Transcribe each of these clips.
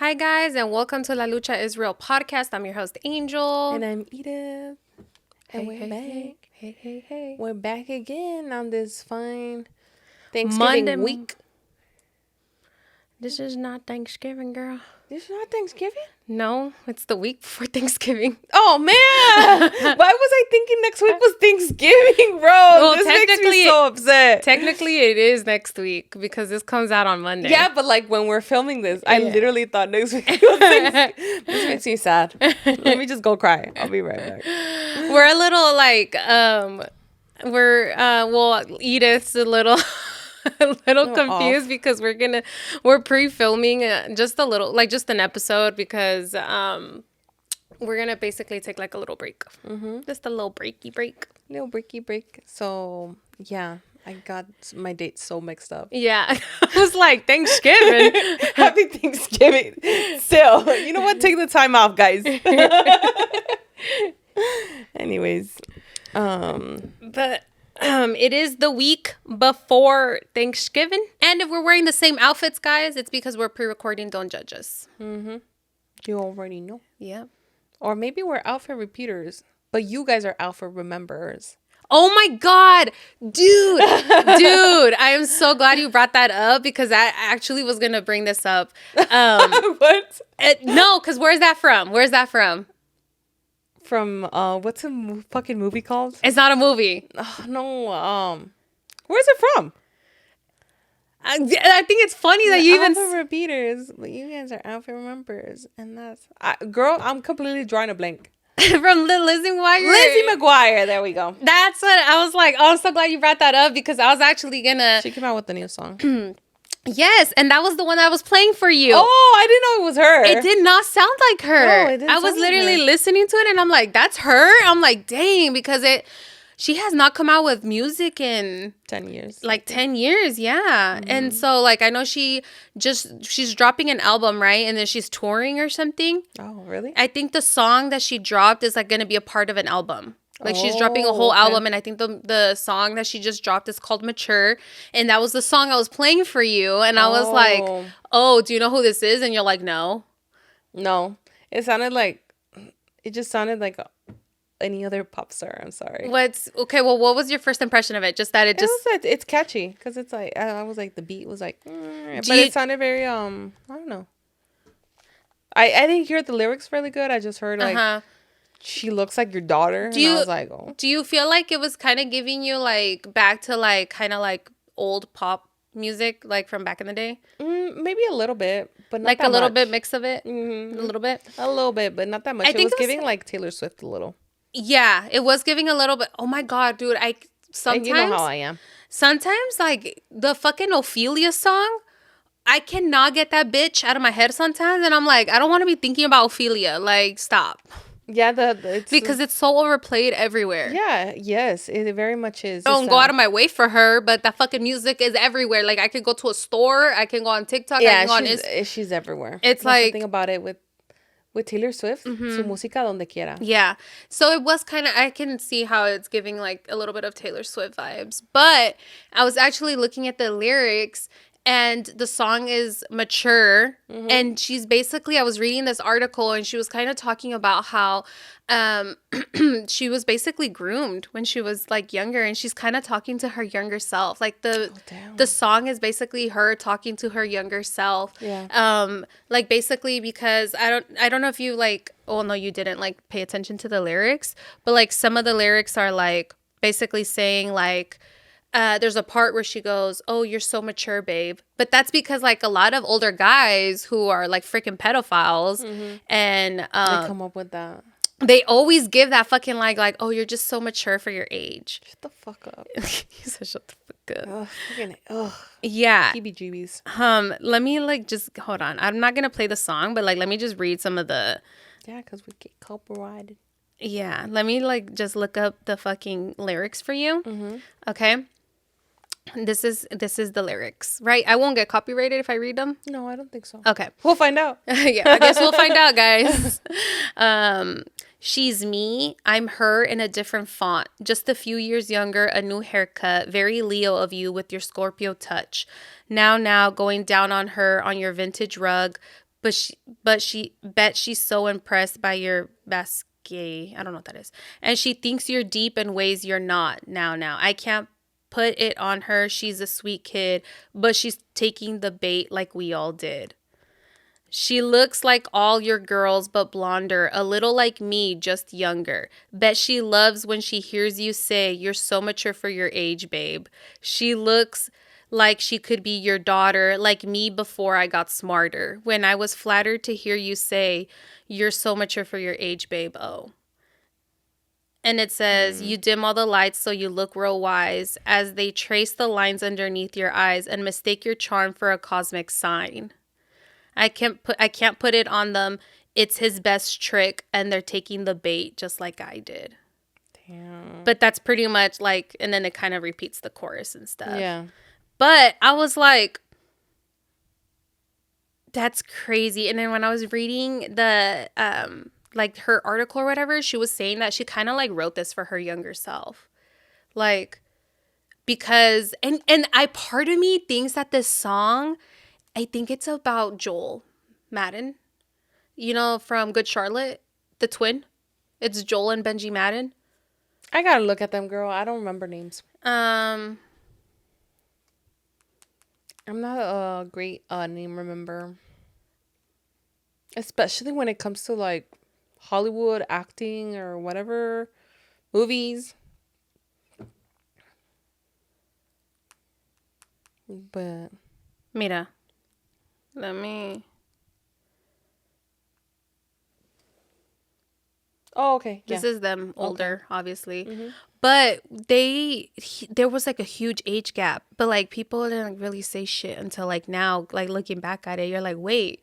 Hi, guys, and welcome to La Lucha Israel podcast. I'm your host, Angel. And I'm Edith. And we're back. Hey. We're back again on this fine Thanksgiving week. This is not Thanksgiving, girl. This is not Thanksgiving? No, it's the week before Thanksgiving. Oh, man. Why was I thinking next week was Thanksgiving, bro? Well, this makes me so upset. Technically, it is next week because this comes out on Monday. Yeah, but like when we're filming this, I literally thought next week was Thanksgiving. This makes me sad. Let me just go cry. I'll be right back. We're a little like, Edith's a little... a little confused because we're pre-filming just an episode because we're gonna basically take like a little break, just a little break. So yeah, I got my dates so mixed up. Yeah, I was like, Thanksgiving. Happy Thanksgiving. Still, you know what? Take the time off, guys. Anyways, but it is the week before Thanksgiving, and if we're wearing the same outfits, guys, it's because we're pre-recording. Don't judge us. You already know. Yeah. Or maybe we're outfit repeaters, but you guys are outfit rememberers. Oh my God, dude, I am so glad you brought that up because I actually was going to bring this up. What? No, because where's that from? From, what's a fucking movie called? It's not a movie. No, where's it from? I think it's funny that you even... Outfit repeaters, but you guys are outfit rememberers, and that's... girl, I'm completely drawing a blank. From Lizzie McGuire? Lizzie McGuire, there we go. That's what I was like, oh, I'm so glad you brought that up because I was actually gonna... She came out with a new song. Yes, and that was the one I was playing for you. Oh, I didn't know it was her. It did not sound like her. No, it didn't I was sound literally like her. listening to it and I'm like, that's her? I'm like, dang, because she has not come out with music in 10 years. like 10 years, yeah. And so like I know she's dropping an album, right? And then she's touring or something. Oh, really? I think the song that she dropped is like going to be a part of an album. Like she's dropping a whole album, and I think the song that she just dropped is called Mature, and that was the song I was playing for you, and I was like, oh, do you know who this is? And you're like, no. It just sounded like any other pop star. I'm sorry. What was your first impression of it? Just that it's catchy, because it's like, I was like, the beat was like, but it sounded very, I don't know. I didn't hear the lyrics really good. I just heard like, she looks like your daughter. I was like, oh. Do you feel like it was kind of giving you like back to like kind of like old pop music, like from back in the day? Maybe a little bit, but not like that a little much. bit mix of it. Mm-hmm. A little bit, but not that much. It was giving like Taylor Swift a little. Yeah, it was giving a little bit. Oh my God, dude! Sometimes, and you know how I am. Sometimes like the fucking Ophelia song, I cannot get that bitch out of my head sometimes, and I'm like, I don't want to be thinking about Ophelia. Like, stop. Yeah, because it's so overplayed everywhere. Yeah, yes, it very much is. I don't go out of my way for her, but that fucking music is everywhere. Like I could go to a store, I can go on TikTok, yeah, I can go she's everywhere. It's like something about it with Taylor Swift, su música donde quiera. Yeah, so it was kind of, I can see how it's giving like a little bit of Taylor Swift vibes, but I was actually looking at the lyrics. And the song is Mature. And she's basically, I was reading this article and she was kind of talking about how she was basically groomed when she was like younger. And she's kind of talking to her younger self. Like the song is basically her talking to her younger self. Yeah. Like basically because I don't know if you like, oh no, you didn't like pay attention to the lyrics. But like some of the lyrics are like basically saying like, there's a part where she goes, oh, you're so mature, babe. But that's because like a lot of older guys who are like freaking pedophiles and they come up with that. They always give that fucking like, oh, you're just so mature for your age. Shut the fuck up. He said, shut the fuck up. Ugh. Yeah. Heebie-jeebies. Let me like just hold on. I'm not gonna play the song, but like let me just read some of the. Yeah, because we get copyrighted. Yeah. Let me like just look up the fucking lyrics for you. Okay. This is the lyrics, right? I won't get copyrighted if I read them. No, I don't think so. Okay. We'll find out. Yeah, I guess we'll find out, guys. She's me. I'm her in a different font. Just a few years younger, a new haircut. Very Leo of you with your Scorpio touch. Now, going down on her on your vintage rug. but she bet she's so impressed by your basque. I don't know what that is. And she thinks you're deep in ways you're not. Now. I can't put it on her. She's a sweet kid, but she's taking the bait like we all did. She looks like all your girls, but blonder, a little like me, just younger. Bet she loves when she hears you say, you're so mature for your age, babe. She looks like she could be your daughter, like me before I got smarter. When I was flattered to hear you say, you're so mature for your age, babe. Oh. And it says, you dim all the lights so you look real wise as they trace the lines underneath your eyes and mistake your charm for a cosmic sign. I can't put it on them. It's his best trick, and they're taking the bait just like I did. Damn. But that's pretty much like, and then it kind of repeats the chorus and stuff. Yeah. But I was like, that's crazy. And then when I was reading the like her article or whatever, she was saying that she kind of like wrote this for her younger self, like because and I part of me thinks that this song, I think it's about Joel Madden, you know, from Good Charlotte, the twin. It's Joel and Benji Madden. I gotta look at them, girl. I don't remember names. I'm not a great name remember. Especially when it comes to like Hollywood acting or whatever, movies. But Mira, let me. Oh, okay. This is them older, obviously. Mm-hmm. But there was like a huge age gap. But like people didn't like, really say shit until like now, like looking back at it, you're like, wait.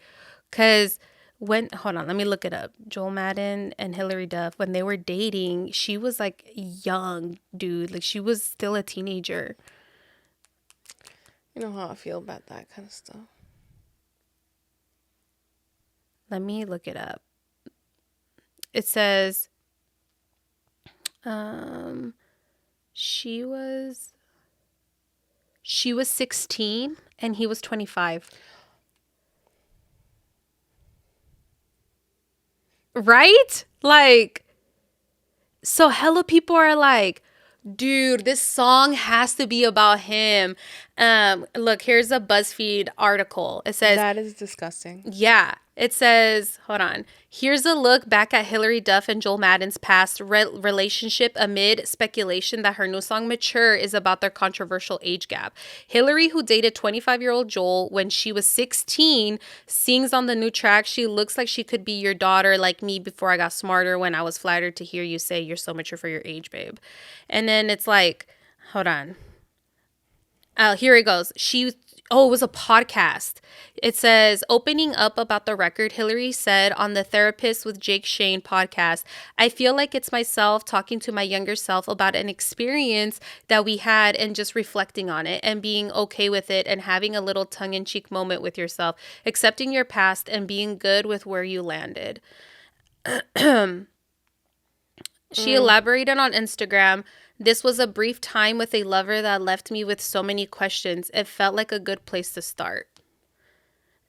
Because hold on, let me look it up. Joel Madden and Hilary Duff, when they were dating, she was like young, dude. Like she was still a teenager. You know how I feel about that kind of stuff. Let me look it up. It says she was 16 and he was 25. Right? Like, so hella people are like, dude, this song has to be about him. Look, here's a BuzzFeed article. It says that is disgusting. Yeah. It says, hold on. Here's a look back at Hilary Duff and Joel Madden's past relationship amid speculation that her new song Mature is about their controversial age gap. Hilary, who dated 25-year-old Joel when she was 16, sings on the new track, she looks like she could be your daughter, like me before I got smarter, when I was flattered to hear you say you're so mature for your age, babe. And then it's like, hold on. Here it goes. It was a podcast. It says, opening up about the record, Hilary said on the Therapist with Jake Shane podcast, I feel like it's myself talking to my younger self about an experience that we had and just reflecting on it and being okay with it and having a little tongue-in-cheek moment with yourself, accepting your past and being good with where you landed. She elaborated on Instagram, this was a brief time with a lover that left me with so many questions. It felt like a good place to start.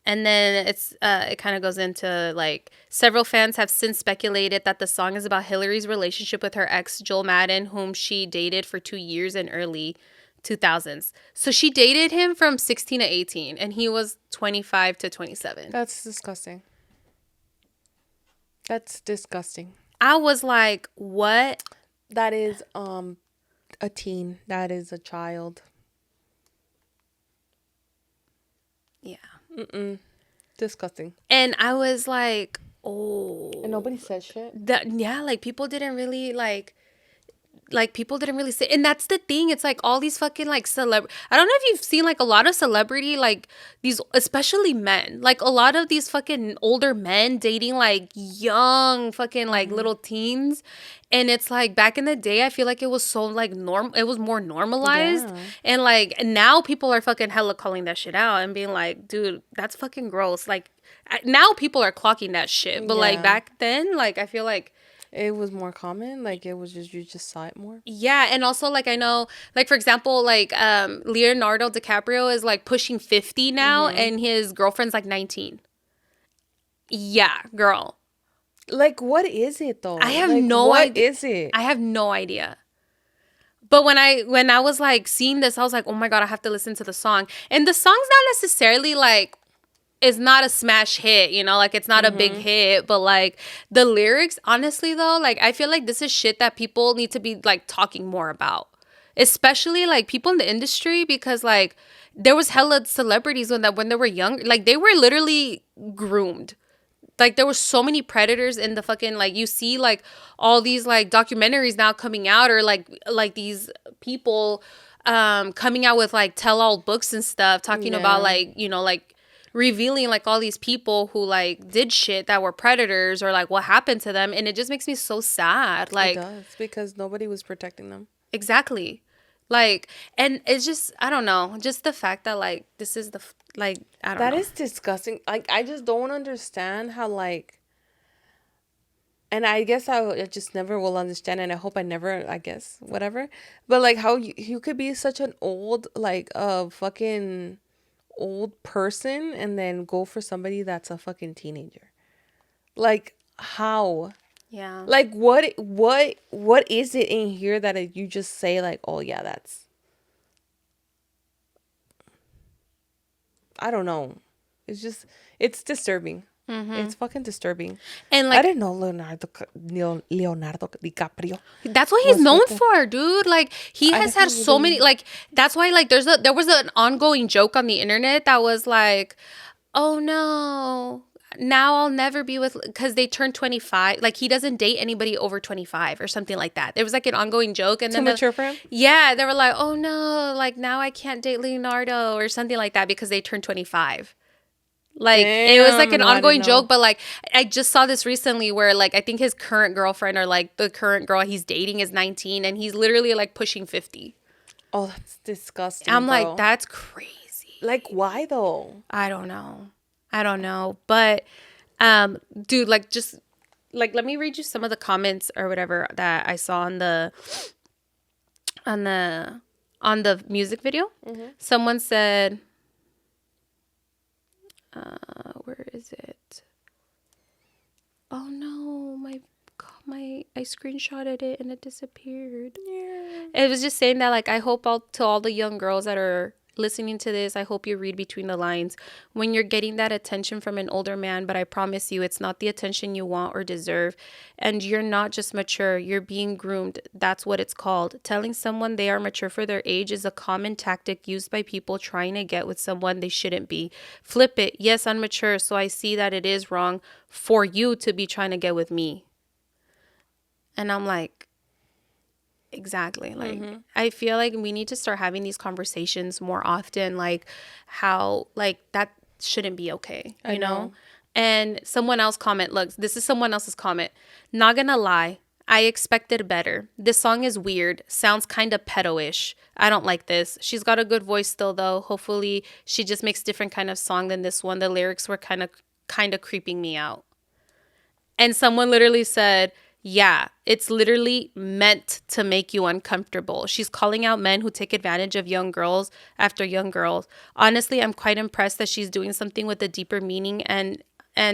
And then it kind of goes into like several fans have since speculated that the song is about Hilary's relationship with her ex, Joel Madden, whom she dated for 2 years in early 2000s. So she dated him from 16 to 18 and he was 25 to 27. That's disgusting. That's disgusting. I was like, what? That is a teen. That is a child. Yeah. Disgusting. And I was like, oh. And nobody said shit. Yeah, like people didn't really people didn't really say, and that's the thing. It's like all these fucking like I don't know if you've seen like a lot of celebrity, like these, especially men, like a lot of these fucking older men dating like young fucking like little teens. And it's like back in the day, I feel like it was so like it was more normalized. Yeah. And like now people are fucking hella calling that shit out and being like, dude, that's fucking gross. Like now people are clocking that shit. But like back then, like I feel like it was more common. Like it was just, you just saw it more. Yeah. And also like I know, like for example, like Leonardo DiCaprio is like pushing 50 now and his girlfriend's like 19. Yeah, girl. Like, what is it though? I have like, no what idea. What is it? I have no idea. But when I was like seeing this, I was like, oh my God, I have to listen to the song. And the song's not necessarily like, it's not a smash hit, you know, like it's not a big hit, but like the lyrics, honestly though, like I feel like this is shit that people need to be like talking more about, especially like people in the industry, because like there was hella celebrities when they were young, like they were literally groomed. Like there were so many predators in the fucking, like you see like all these like documentaries now coming out, or like these people coming out with like tell all books and stuff talking about like, you know, like revealing like all these people who like did shit that were predators, or like what happened to them, and it just makes me so sad. Like it does, because nobody was protecting them. Exactly. Like, and it's just, I don't know, just the fact that like this is the like, I don't know. That is disgusting. Like, I just don't understand how, like, and I guess I just never will understand, and I hope I never, I guess, whatever. But like how you could be such an old, like, fucking old person and then go for somebody that's a fucking teenager. Like, how? Yeah. Like, what is it in here that you just say like, oh yeah, that's, I don't know. It's just, it's disturbing. It's fucking disturbing. And like, I didn't know Leonardo DiCaprio. that's what he's known for, dude. Like he has had so many, like that's why like there was an ongoing joke on the internet that was like, oh no, now I'll never be with, because they turned 25. Like he doesn't date anybody over 25 or something like that. There was like an ongoing joke, and Too mature for him? Yeah, they were like, oh no, like now I can't date Leonardo or something like that because they turned 25. Like, damn, it was like an ongoing joke, but like I just saw this recently where like I think his current girlfriend, or like the current girl he's dating, is 19 and he's literally like pushing 50. Oh, that's disgusting. I'm like, that's crazy. Like, why though? I don't know. But dude, like just like let me read you some of the comments or whatever that I saw on the music video. Someone said, where is it? Oh no, I screenshotted it and it disappeared. Yeah. It was just saying that like, I hope to all the young girls that are listening to this, I hope you read between the lines when you're getting that attention from an older man, but I promise you it's not the attention you want or deserve, and you're not just mature, you're being groomed. That's what it's called. Telling someone they are mature for their age is a common tactic used by people trying to get with someone they shouldn't be. Flip it. Yes, I'm mature, so I see that it is wrong for you to be trying to get with me. And I'm like, exactly. Like, I feel like we need to start having these conversations more often, like how like that shouldn't be okay, you know? And someone else comment, look, this is someone else's comment. Not gonna lie, I expected better. This song is weird. Sounds kind of pedo-ish. I don't like this. She's got a good voice still though. Hopefully she just makes different kind of song than this one. The lyrics were kind of creeping me out. And someone literally said, yeah, it's literally meant to make you uncomfortable. She's calling out men who take advantage of young girls after young girls. Honestly, I'm quite impressed that she's doing something with a deeper meaning, and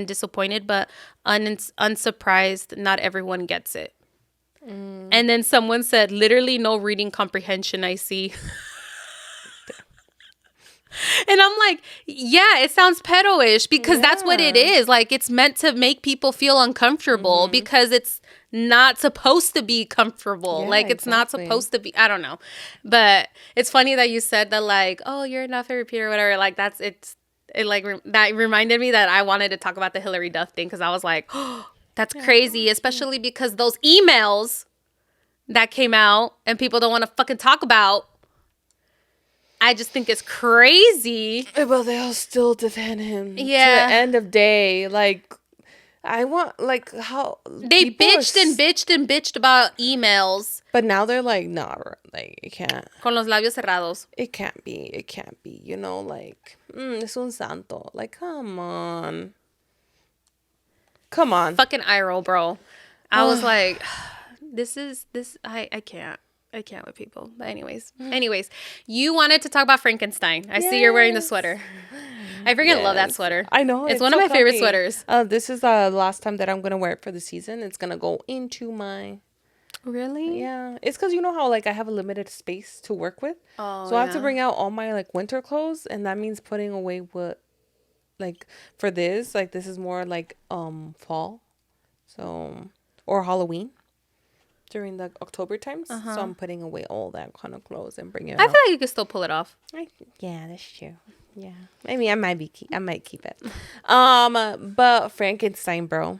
disappointed, but unsurprised not everyone gets it. And then someone said, literally no reading comprehension I see. And I'm like, yeah, it sounds pedo-ish because that's what it is. Like, it's meant to make people feel uncomfortable because it's not supposed to be comfortable. Yeah, like, it's not supposed to be, I don't know. But it's funny that you said that, like, oh, you're not a repeat or whatever. Like, that reminded me that I wanted to talk about the Hillary Duff thing because I was like, oh, that's crazy. Especially because those emails that came out and people don't want to fucking talk about, I just think it's crazy. Well, they'll still defend him. Yeah. To the end of day. Like, I want, like, how... They bitched about emails. But now they're like, nah, like, it can't. Con los labios cerrados. It can't be. You know, like, es un santo. Like, come on. Fucking eye roll, bro. I was like, I can't. I can't with people. But anyways, you wanted to talk about Frankenstein. I see you're wearing the sweater. I freaking love that sweater. I know. It's one of my favorite sweaters. This is the last time that I'm going to wear it for the season. It's going to go into my... Really? Yeah. It's because you know how, like, I have a limited space to work with. Oh, so I have to bring out all my, like, winter clothes. And that means putting away what, like, for this. Like, this is more, like, fall. So... Or Halloween. During the October times. So I'm putting away all that kind of clothes and bringing it out. I feel like you can still pull it off. Yeah, that's true. Yeah. Maybe I might keep it. But Frankenstein, bro.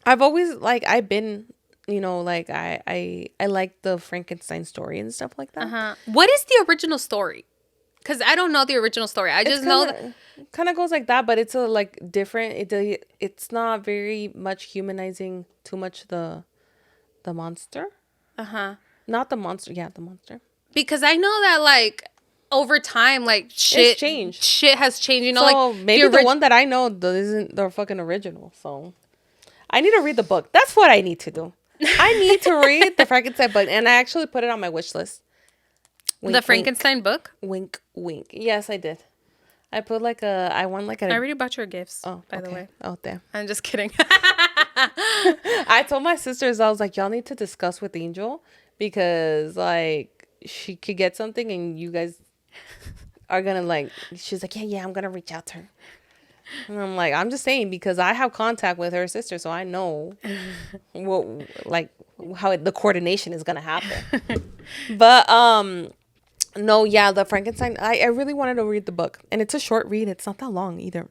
I've always, like, I've been, you know, like, I like the Frankenstein story and stuff like that. What is the original story? Because I don't know the original story. I just know that... Kind of goes like that, but it's a, like, different. It's not very much humanizing too much the monster. Not the monster. Yeah, the monster. Because I know that, like, over time, like, shit changed. Shit has changed. You know, so like, maybe the one that I know isn't the fucking original. So I need to read the book. That's what I need to do. I need to read the Frankenstein book, and I actually put it on my wish list. Wink, the Frankenstein book? Wink, wink. Yes, I did. I put like I already bought your gifts, by the way. Oh, damn. I'm just kidding. I told my sisters, I was like, y'all need to discuss with Angel because, like, she could get something and you guys are going to, like, she's like, yeah, I'm going to reach out to her. And I'm like, I'm just saying because I have contact with her sister, so I know what, like, how the coordination is going to happen. But, no, yeah, the Frankenstein, I really wanted to read the book. And it's a short read. It's not that long either.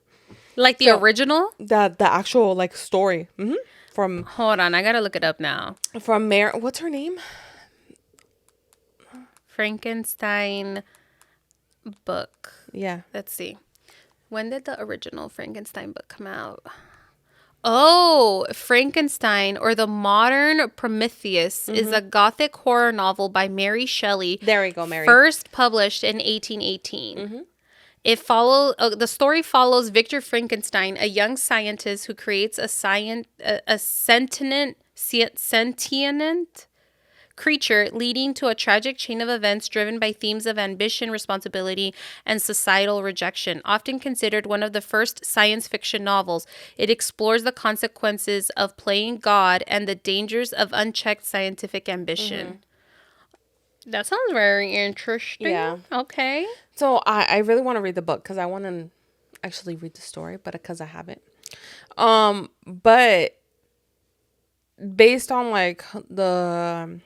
Like the original? The actual, like, story. From... Hold on, I gotta look it up now. From what's her name? Frankenstein book. Yeah. Let's see. When did the original Frankenstein book come out? Oh, Frankenstein, or the Modern Prometheus, is a gothic horror novel by Mary Shelley. There we go, Mary. First published in 1818. The story follows Victor Frankenstein, a young scientist who creates a sentient creature, leading to a tragic chain of events driven by themes of ambition, responsibility, and societal rejection. Often considered one of the first science fiction novels, it explores the consequences of playing God and the dangers of unchecked scientific ambition. That sounds very interesting. Yeah. Okay. So I really want to read the book because I want to actually read the story, but because I haven't. But based on, like, the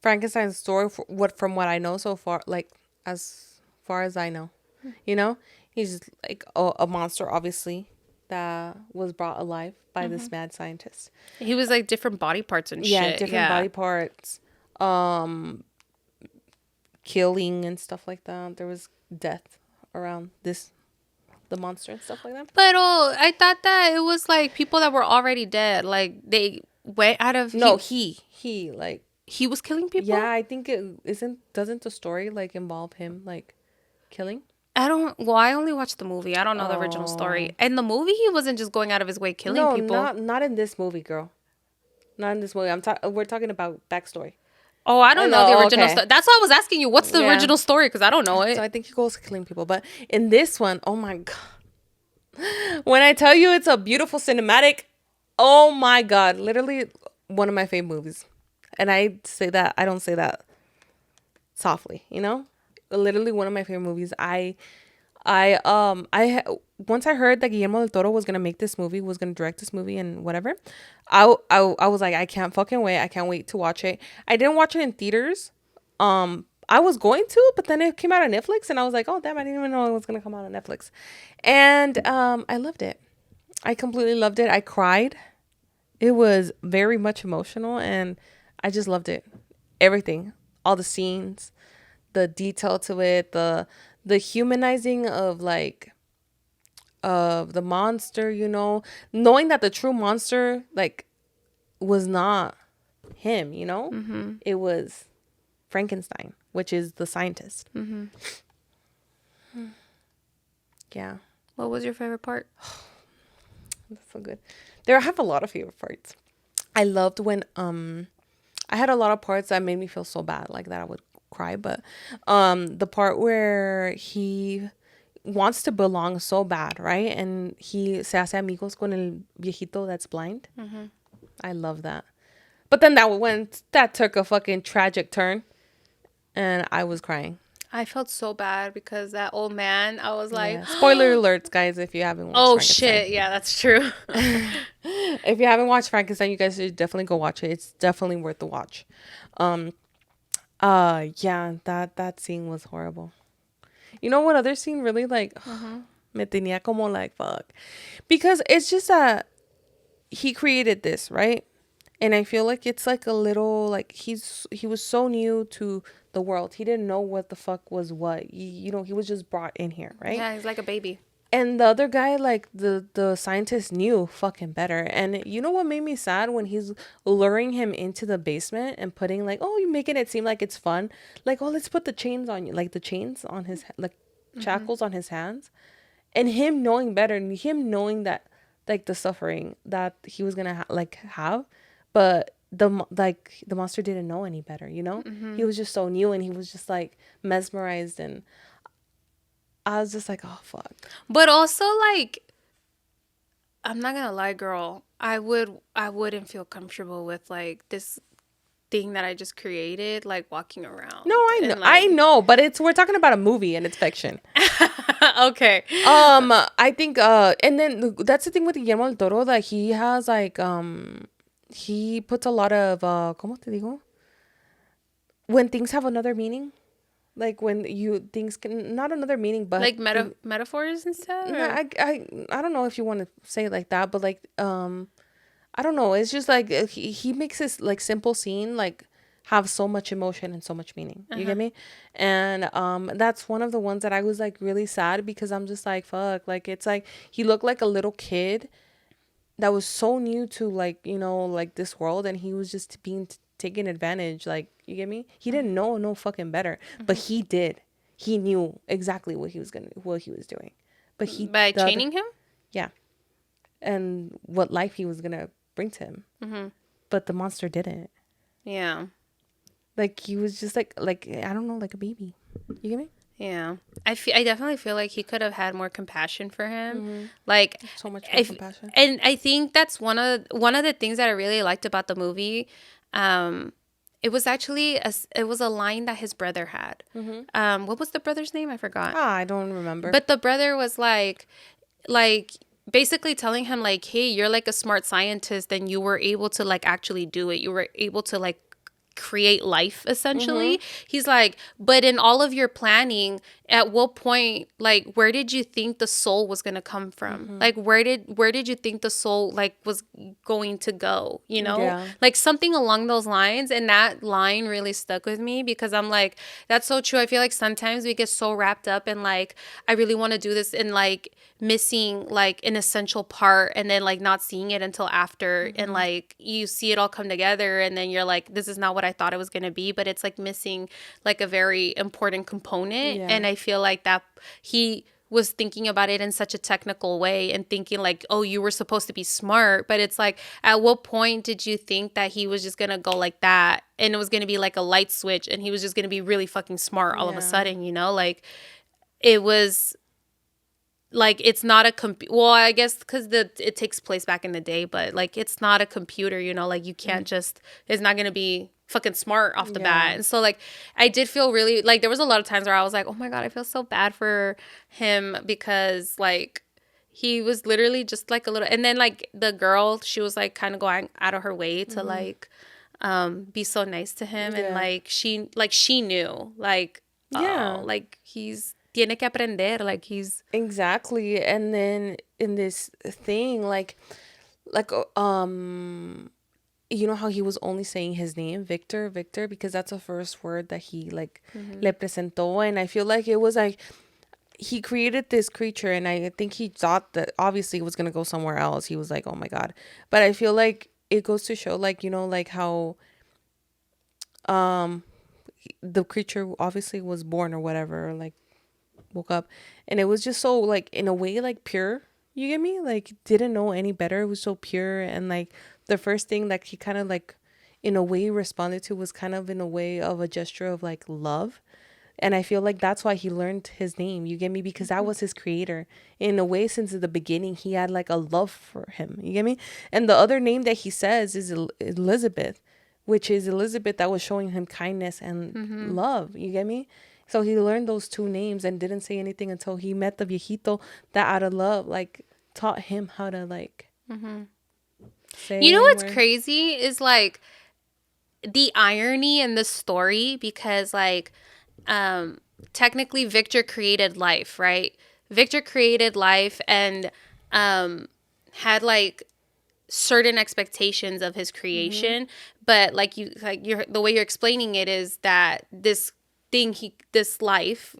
Frankenstein story, from what I know so far, like, as far as I know, you know, he's like a monster, obviously, that was brought alive by this mad scientist. He was like different body parts and shit. Yeah, different body parts. Killing and stuff like that. There was death around the monster and stuff like that. But I thought that it was like people that were already dead. Like they went out of... No, he like... He was killing people? Yeah, I think doesn't the story like involve him like killing? I only watched the movie. I don't know the original story. In the movie, he wasn't just going out of his way killing people. No, not in this movie, girl. Not in this movie. We're talking about backstory. Oh, I don't know the original story. That's why I was asking you, what's the original story? Because I don't know it. So I think he goes killing people. But in this one, oh my God. When I tell you it's a beautiful cinematic, oh my God. Literally one of my favorite movies. And I don't say that softly, you know? Literally one of my favorite movies. Once I heard that Guillermo del Toro was gonna make this movie, was gonna direct this movie and whatever, I was like, I can't fucking wait. I can't wait to watch it. I didn't watch it in theaters. I was going to, but then it came out on Netflix, and I was like, oh damn, I didn't even know it was gonna come out on Netflix. And I loved it. I completely loved it. I cried. It was very much emotional, and I just loved it. Everything, all the scenes, the detail to it, the humanizing of the monster, you know, knowing that the true monster like was not him, you know, it was Frankenstein, which is the scientist. Yeah. What was your favorite part? That's so good. I have a lot of favorite parts. I loved when I had a lot of parts that made me feel so bad, like that I would cry. But the part where he wants to belong so bad, right? And he se hace amigos con el viejito that's blind. Mm-hmm. I love that. But then that took a fucking tragic turn, and I was crying. I felt so bad because that old man, I was like, Yeah. Spoiler alerts, guys, if you haven't watched oh Frankenstein. shit, yeah, that's true. If you haven't watched Frankenstein, you guys should definitely go watch it. It's definitely worth the watch. Yeah, that scene was horrible. You know what other scene really like me tenía como like fuck. Because it's just that he created this, right? And I feel like it's like a little like he was so new to the world. He didn't know what the fuck was what. He was just brought in here, right? Yeah, he's like a baby. And the other guy, like the scientist, knew fucking better. And you know what made me sad when he's luring him into the basement and putting like, oh, you're making it seem like it's fun, like, oh, let's put the chains on you, like the chains on his like shackles on his hands, and him knowing better and him knowing that like the suffering that he was gonna have, but the monster didn't know any better. He was just so new and he was just like mesmerized and. I was just like, oh, fuck. But also, like, I'm not gonna lie, girl. I wouldn't feel comfortable with like this thing that I just created, like walking around. No, I know, and, like... I know, but we're talking about a movie and it's fiction. Okay. I think and then that's the thing with Guillermo del Toro, that he has like he puts a lot of ¿cómo te digo? When things have another meaning. Like when things can not another meaning, but like metaphors and stuff. No, I don't know if you want to say it like that, but like I don't know. It's just like he makes this like simple scene like have so much emotion and so much meaning. You get me? And that's one of the ones that I was like really sad because I'm just like fuck. Like it's like he looked like a little kid that was so new to like like this world, and he was just being taken advantage. Like you get me? He didn't know no fucking better, but he did. He knew exactly what he was doing, but by chaining him. Yeah, and what life he was gonna bring to him. But the monster didn't. Yeah, like he was just like I don't know, like a baby. You get me? Yeah, I definitely feel like he could have had more compassion for him, like so much more compassion. And I think that's one of the things that I really liked about the movie. It was actually it was a line that his brother had. What was the brother's name? I forgot. I don't remember. But the brother was like basically telling him like, hey, you're like a smart scientist and you were able to like actually do it. You were able to like create life essentially. He's like, but in all of your planning, at what point, like, where did you think the soul was going to come from? Like, where did you think the soul like was going to go, like something along those lines. And that line really stuck with me because I'm like, that's so true. I feel like sometimes we get so wrapped up in like, I really want to do this, and like missing like an essential part, and then like not seeing it until after, and like you see it all come together, and then you're like, this is not what I thought it was going to be, but it's like missing like a very important component. And I feel like that he was thinking about it in such a technical way and thinking like, oh, you were supposed to be smart, but it's like, at what point did you think that he was just going to go like that and it was going to be like a light switch and he was just going to be really fucking smart all of a sudden, like it was like, it's not a well, I guess because it takes place back in the day, but like it's not a computer, like you can't just, it's not going to be fucking smart off the bat. And so like I did feel really like there was a lot of times where I was like, oh my God, I feel so bad for him because like he was literally just like a little, and then like the girl, she was like kind of going out of her way to like be so nice to him. And like she knew like like he's tiene que aprender, like he's exactly. And then in this thing like you know how he was only saying his name, Victor, because that's the first word that he like le presentó. And I feel like it was like he created this creature, and I think he thought that obviously it was gonna go somewhere else. He was like, oh my God. But I feel like it goes to show like, like how the creature obviously was born or whatever, or like woke up, and it was just so like in a way like pure. You get me? Like didn't know any better. It was so pure, and like the first thing that he kind of like in a way he responded to was kind of in a way of a gesture of like love. And I feel like that's why he learned his name. You get me? Because that was his creator. In a way, since the beginning, he had like a love for him. You get me? And the other name that he says is Elizabeth, which is Elizabeth that was showing him kindness and love. You get me? So he learned those two names and didn't say anything until he met the viejito that out of love, like, taught him how to, like, say. You know what's crazy is, like, the irony in the story because, like, technically Victor created life, right? Victor created life and had like certain expectations of his creation, but the way you're explaining it is that this life,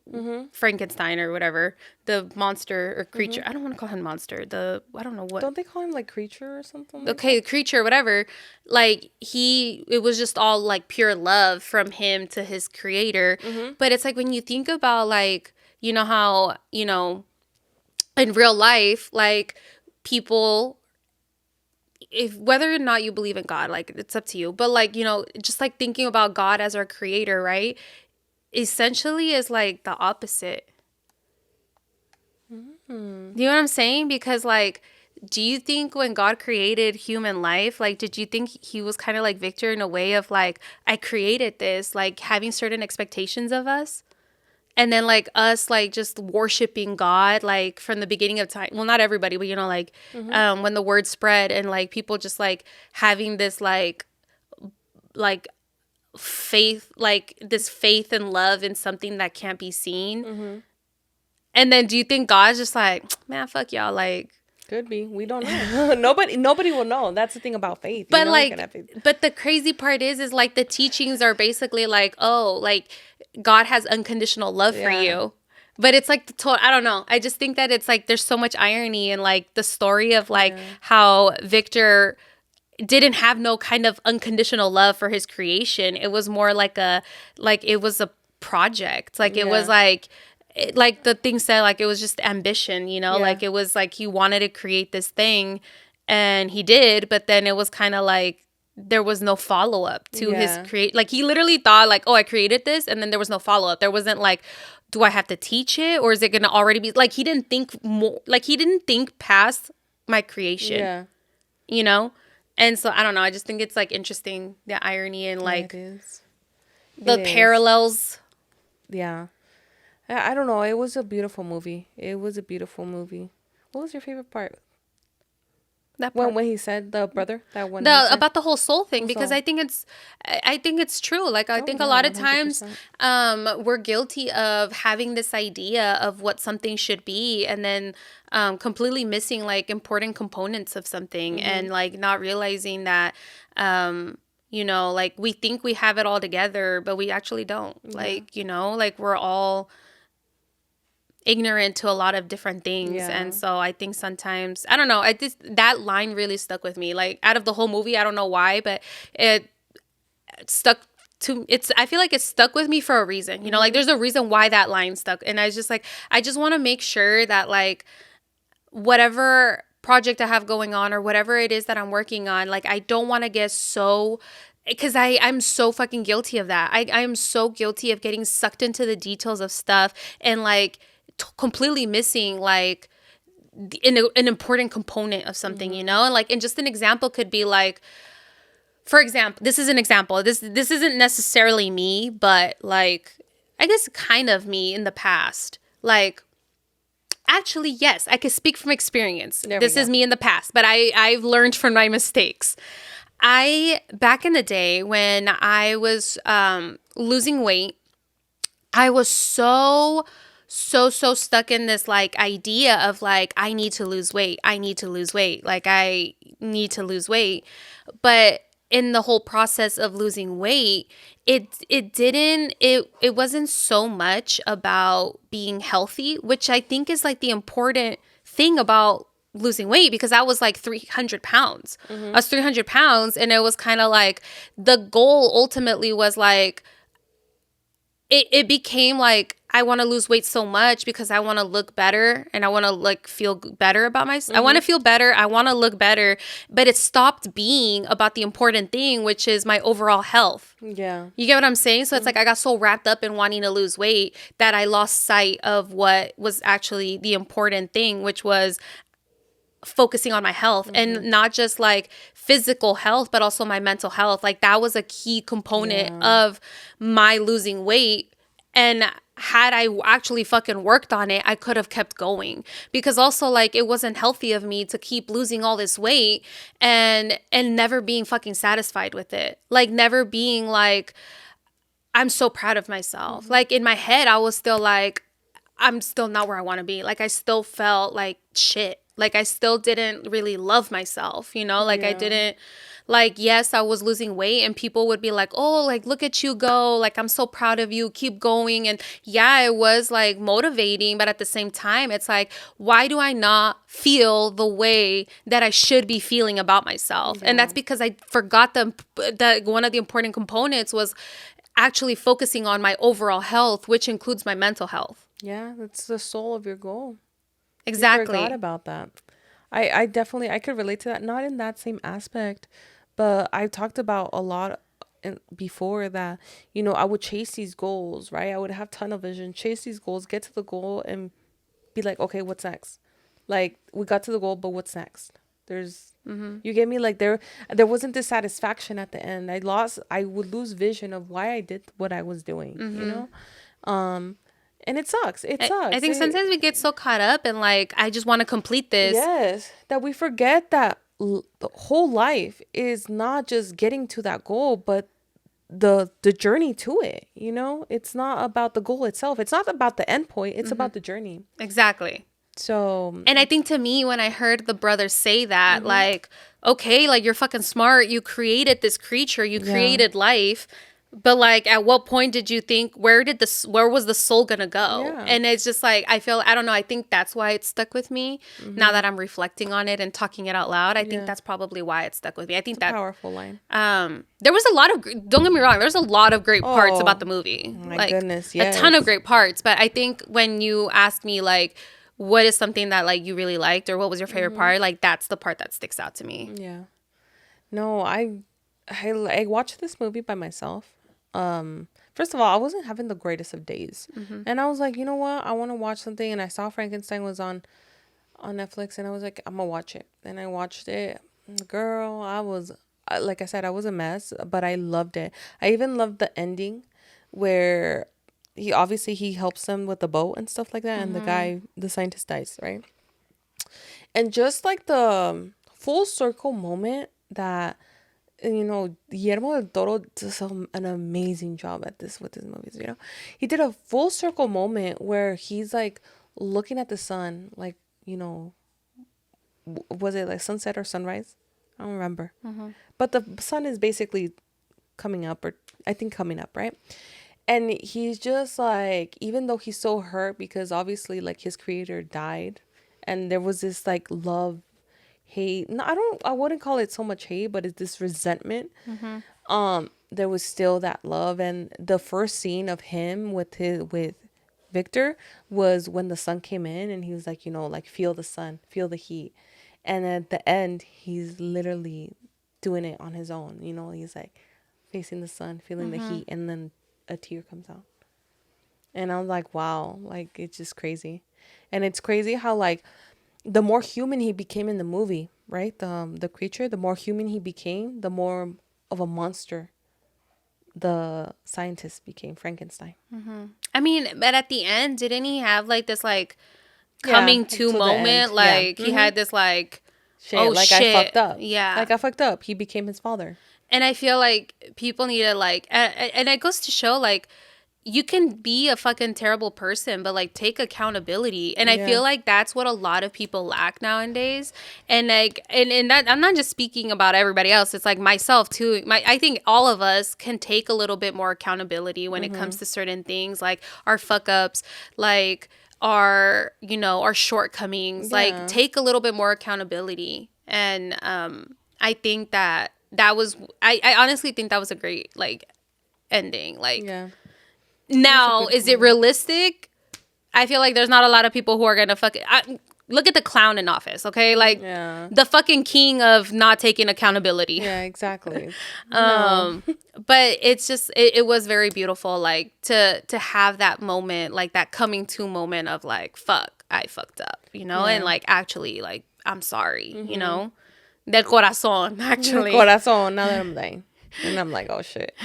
Frankenstein or whatever, the monster or creature, I don't want to call him monster, I don't know what. Don't they call him like creature or something? Okay, creature, whatever. Like it was just all like pure love from him to his creator. But it's like when you think about like, you know how, you know, in real life, like people, if whether or not you believe in God, like it's up to you. But like, you know, just like thinking about God as our creator, right? Essentially is like the opposite. Do you know what I'm saying? Because like, do you think when God created human life, like, did you think he was kind of like Victor in a way of like, I created this, like having certain expectations of us? And then like us, like just worshiping God, like from the beginning of time. Well, not everybody, but you know, like when the word spread and like people just like having this like faith, like this faith and love in something that can't be seen. And then do you think God's just like, man, fuck y'all, like, could be, we don't know. nobody will know. That's the thing about faith. But but the crazy part is like the teachings are basically like, oh, like God has unconditional love for you. But it's like I don't know. I just think that it's like there's so much irony in like the story of like how Victor didn't have no kind of unconditional love for his creation. It was more like it was a project. Like it was like the thing said, like it was just ambition, you know, like it was like he wanted to create this thing and he did, but then it was kind of like there was no follow up to his like he literally thought like, oh, I created this, and then there was no follow up. There wasn't like, do I have to teach it, or is it gonna already be like, he didn't think more, like he didn't think past my creation, you know. And so I don't know, I just think it's like interesting, the irony and like the parallels. I don't know, it was a beautiful movie. What was your favorite part? That part. When he said the brother, that one about the whole soul thing, because I think it's true. Like I think a lot of times we're guilty of having this idea of what something should be, and then completely missing like important components of something, and like not realizing that you know, like we think we have it all together, but we actually don't. Like, you know, like we're all ignorant to a lot of different things. And so I think sometimes, I don't know, that line really stuck with me. Like out of the whole movie, I don't know why, but it stuck to, I feel like it stuck with me for a reason, you know, like there's a reason why that line stuck. And I just like, I just want to make sure that like whatever project I have going on or whatever it is that I'm working on, like I don't want to get so, because I'm so fucking guilty of that. I am so guilty of getting sucked into the details of stuff and like completely missing like an important component of something, you know. And like, and just an example could be like, for example, this is an example, this isn't necessarily me, but like I guess kind of me in the past. Like actually, yes, I can speak from experience. This is me in the past, but I've learned from my mistakes. Back in the day when I was losing weight, I was so stuck in this like idea of like, I need to lose weight. Like I need to lose weight. But in the whole process of losing weight, it wasn't so much about being healthy, which I think is like the important thing about losing weight, because I was like 300 pounds. I was 300 pounds, and it was kind of like the goal ultimately was like, it became like I want to lose weight so much because I want to look better and I want to like feel better about myself. I want to feel better. I want to look better, but it stopped being about the important thing, which is my overall health. Yeah. You get what I'm saying? So it's like I got so wrapped up in wanting to lose weight that I lost sight of what was actually the important thing, which was focusing on my health and not just like physical health, but also my mental health. Like that was a key component of my losing weight. And had I actually fucking worked on it, I could have kept going, because also like it wasn't healthy of me to keep losing all this weight and never being fucking satisfied with it. Like never being like, I'm so proud of myself. Like in my head, I was still like, I'm still not where I want to be. Like I still felt like shit. Like I still didn't really love myself, you know? Like I didn't, like, yes, I was losing weight and people would be like, oh, like, look at you go. Like, I'm so proud of you. Keep going. And yeah, it was like motivating. But at the same time, it's like, why do I not feel the way that I should be feeling about myself? And that's because I forgot that one of the important components was actually focusing on my overall health, which includes my mental health. Yeah, that's the soul of your goal. Exactly. I forgot about that. I definitely, I could relate to that. Not in that same aspect, but I talked about a lot before that, you know, I would chase these goals, right? I would have tunnel vision, chase these goals, get to the goal and be like, okay, what's next? Like we got to the goal, but what's next? There's, you get me? Like there wasn't this satisfaction at the end. I would lose vision of why I did what I was doing, you know? And it sucks. I think sometimes we get so caught up in like, I just want to complete this. Yes. That we forget that the whole life is not just getting to that goal, but the journey to it. You know, it's not about the goal itself. It's not about the end point. It's about the journey. Exactly. So, and I think to me, when I heard the brothers say that, like, okay, like you're fucking smart. You created this creature. You created life. But like, at what point did you think, where was the soul gonna go? Yeah. And it's just like, I don't know. I think that's why it stuck with me. Now that I'm reflecting on it and talking it out loud, I think that's probably why it stuck with me. I think that's a powerful line. There was a lot of, don't get me wrong, there's a lot of great parts about the movie. My like, goodness, yes. A ton of great parts. But I think when you asked me like, what is something that like you really liked, or what was your favorite part, like that's the part that sticks out to me. Yeah. No, I watched this movie by myself. First of all, I wasn't having the greatest of days, and I was like, you know what, I want to watch something, and I saw Frankenstein was on Netflix, and I was like, I'm gonna watch it, and I watched it. Girl, I was, like I said, I was a mess, but I loved it. I even loved the ending where he helps them with the boat and stuff like that, and the scientist dies, right? And just like the full circle moment that, you know, Guillermo del Toro does an amazing job at this with his movies, you know? He did a full circle moment where he's like looking at the sun, like, you know, was it like sunset or sunrise? I don't remember. But the sun is basically coming up, or I think coming up, right? And he's just like, even though he's so hurt because obviously like his creator died, and there was this like love, hate. No, I wouldn't call it so much hate, but it's this resentment. There was still that love. And the first scene of him with Victor was when the sun came in, and he was like, you know, like, feel the sun, feel the heat. And at the end, he's literally doing it on his own. You know, he's like facing the sun, feeling the heat, and then a tear comes out. And I'm like, wow, like, it's just crazy. And it's crazy how like the more human he became in the movie, right? The creature, the more human he became, the more of a monster the scientist became, Frankenstein. I mean, but at the end, didn't he have like this like coming to moment? Like he had this like, shit, oh like, shit, I fucked up. Yeah, like I fucked up. He became his father. And I feel like people need to like, and it goes to show like, you can be a fucking terrible person, but like take accountability. And I feel like that's what a lot of people lack nowadays. And like, and that, I'm not just speaking about everybody else. It's like myself too. I think all of us can take a little bit more accountability when it comes to certain things, like our fuck ups, like our, you know, our shortcomings, like take a little bit more accountability. And I think that was, I honestly think that was a great like ending. Like, Now, is it realistic? I feel like there's not a lot of people who are gonna look at the clown in Office, okay? Like the fucking king of not taking accountability. Yeah, exactly. But it's just it was very beautiful, like to have that moment, like that coming to moment of like, fuck, I fucked up, you know, and like actually like I'm sorry, you know, del corazón, actually. Del corazón. Now that I'm like, and I'm like, oh shit.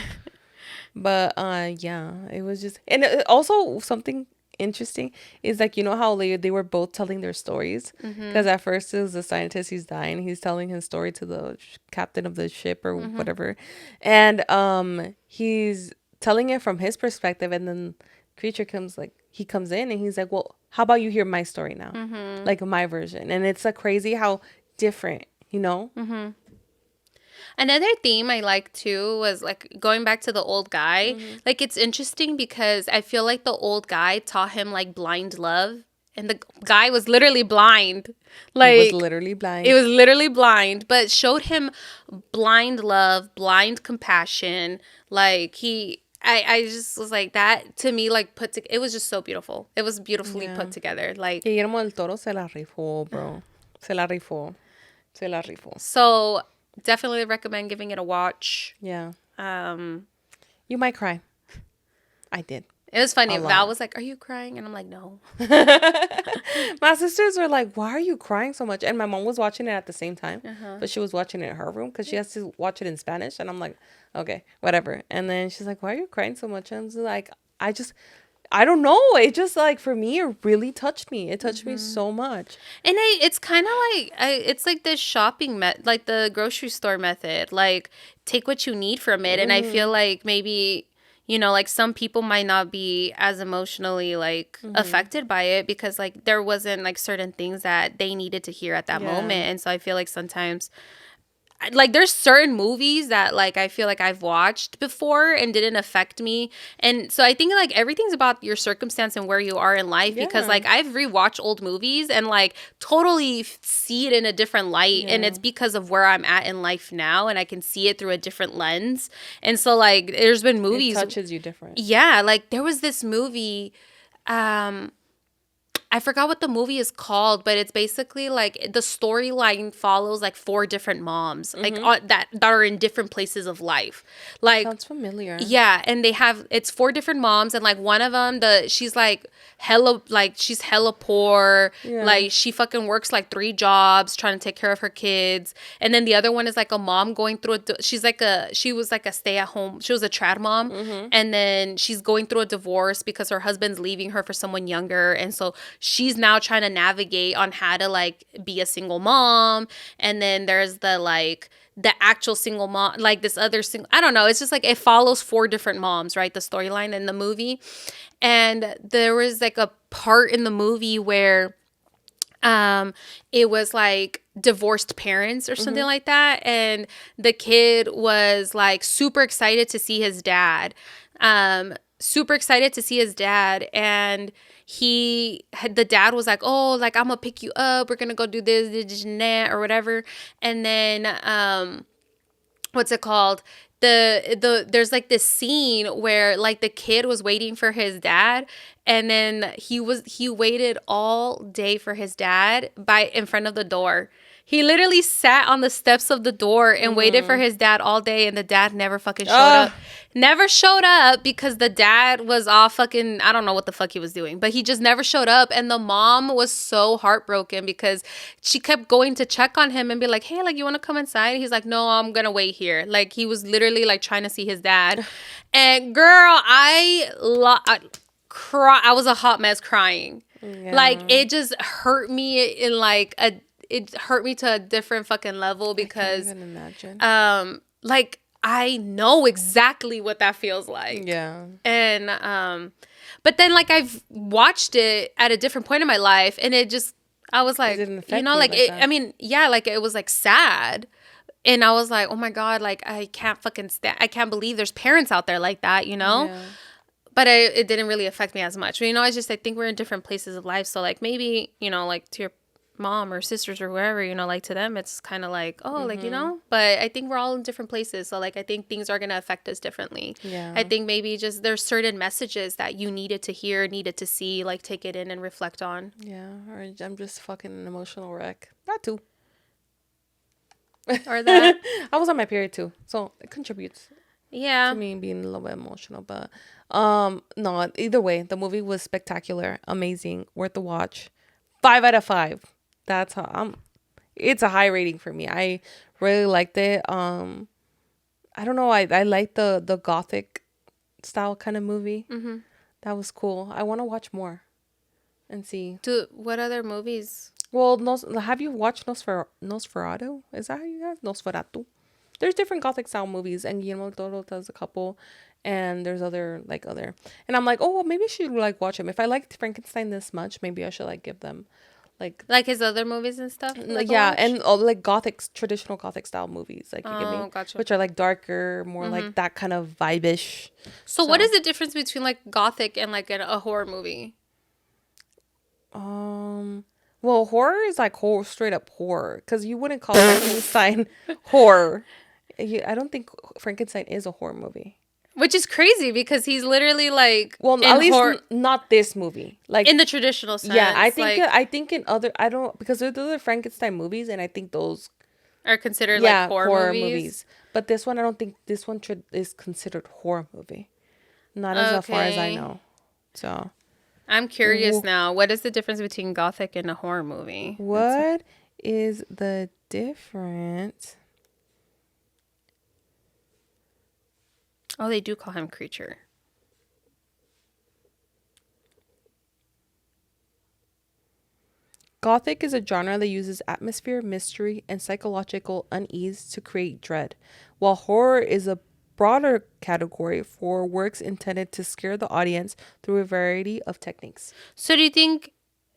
But yeah, it was just, and also something interesting is like, you know how they were both telling their stories, because at first it was the scientist, he's dying, he's telling his story to the captain of the ship or whatever, and he's telling it from his perspective, and then creature comes in and he's like, well, how about you hear my story now, like my version. And it's crazy how different, you know. Another theme I like too was like going back to the old guy. Like it's interesting because I feel like the old guy taught him like blind love, and the guy was literally blind. Like it was literally blind. It was literally blind, but showed him blind love, blind compassion. Like I just was like, that to me, like it was just so beautiful. It was beautifully put together. Like Guillermo del Toro se la rifó, bro. Se la rifó. So definitely recommend giving it a watch. Yeah. You might cry. I did. It was funny. Val was like, "Are you crying?" And I'm like, "No." My sisters were like, "Why are you crying so much?" And my mom was watching it at the same time, but she was watching it in her room because she has to watch it in Spanish. And I'm like, "Okay, whatever." And then she's like, "Why are you crying so much?" And I was like, I don't know. It just like, for me, it really touched me. It touched me so much. And it's kind of like, it's like this shopping like the grocery store method. Like, take what you need from it. And I feel like maybe, you know, like some people might not be as emotionally like affected by it because like there wasn't like certain things that they needed to hear at that moment. And so I feel like sometimes, like there's certain movies that like I feel like I've watched before and didn't affect me. And so I think like everything's about your circumstance and where you are in life, because like I've rewatched old movies and like totally see it in a different light, and it's because of where I'm at in life now, and I can see it through a different lens. And so like there's been movies, it touches you different. Yeah, like there was this movie, I forgot what the movie is called, but it's basically like the storyline follows like 4 different moms, like that are in different places of life. Like, sounds familiar. Yeah, and it's 4 different moms, and like one of them, she's like she's hella poor, like she fucking works like 3 jobs trying to take care of her kids, and then the other one is like a mom going through she was like a stay-at-home, she was a trad mom, and then she's going through a divorce because her husband's leaving her for someone younger, and so she's now trying to navigate on how to like be a single mom. And then there's the actual single mom, like this other single, I don't know. It's just like it follows 4 different moms, right? The storyline in the movie. And there was like a part in the movie where it was like divorced parents or something like that. And the kid was like super excited to see his dad. And the dad was like, oh, like I'm gonna pick you up, we're gonna go do this and that or whatever. And then what's it called, there's like this scene where like the kid was waiting for his dad, and then he waited all day for his dad in front of the door. He literally sat on the steps of the door and waited for his dad all day, and the dad never fucking showed up. Never showed up because the dad was all fucking, I don't know what the fuck he was doing, but he just never showed up. And the mom was so heartbroken because she kept going to check on him and be like, hey, like, you want to come inside? He's like, no, I'm going to wait here. Like, he was literally like trying to see his dad. And girl, I was a hot mess crying. Yeah. Like, it just hurt me in like it hurt me to a different fucking level because I can't even imagine. Like, I know exactly what that feels like. Yeah. And but then like I've watched it at a different point in my life, and it just, I was like, you know, like it, I mean, yeah, like it was like sad. And I was like, oh my God, like I can't fucking I can't believe there's parents out there like that, you know? Yeah. But it didn't really affect me as much. But, you know, I think we're in different places of life. So like maybe, you know, like to mom or sisters or whoever, you know, like to them it's kind of like, oh, like, you know, but I think we're all in different places, so like I think things are gonna affect us differently. I think maybe just there's certain messages that you needed to hear, needed to see, like take it in and reflect on. Or I'm just fucking an emotional wreck. Not too. Or that. I was on my period too, so it contributes to me being a little bit emotional. But no, either way, the movie was spectacular, amazing, worth the watch. 5 out of 5. That's how it's a high rating for me. I really liked it. I don't know, I like the gothic style kind of movie. That was cool. I want to watch more and see. What other movies? Well, have you watched Nosferatu? Is that how you guys? Nosferatu. There's different gothic style movies, and Guillermo del Toro does a couple, and there's other. And I'm like, oh, well, maybe I should like watch them. If I liked Frankenstein this much, maybe I should like give them, like his other movies and stuff. Yeah, and like traditional gothic style movies, like you get me, gotcha. Which are like darker, more like that kind of vibe-ish. So what is the difference between like gothic and like a horror movie? Well, horror is like straight up horror, because you wouldn't call Frankenstein horror. I don't think Frankenstein is a horror movie. Which is crazy because he's literally like, well, at least not this movie, like in the traditional sense. Yeah, I think in other, I don't, because there's other Frankenstein movies, and I think those are considered like horror movies. But this one, I don't think this one is considered horror movie. Not as far as I know. So I'm curious now. What is the difference between gothic and a horror movie? What is the difference? Oh, they do call him Creature. Gothic is a genre that uses atmosphere, mystery, and psychological unease to create dread, while horror is a broader category for works intended to scare the audience through a variety of techniques. So do you think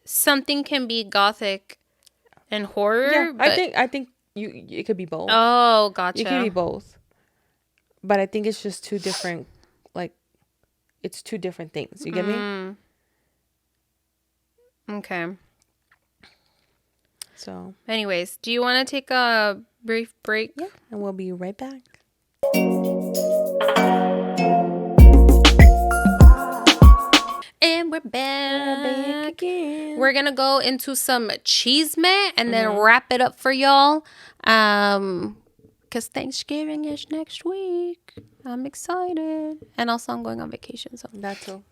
something can be gothic and horror? Yeah, I think it could be both. Oh, gotcha. It could be both. But I think it's just two different, like, it's two different things. You get me? Okay. So. Anyways, do you want to take a brief break? Yeah, and we'll be right back. And we're back again. We're going to go into some Chisme and then wrap it up for y'all. Because Thanksgiving is next week. I'm excited. And also I'm going on vacation. So that too.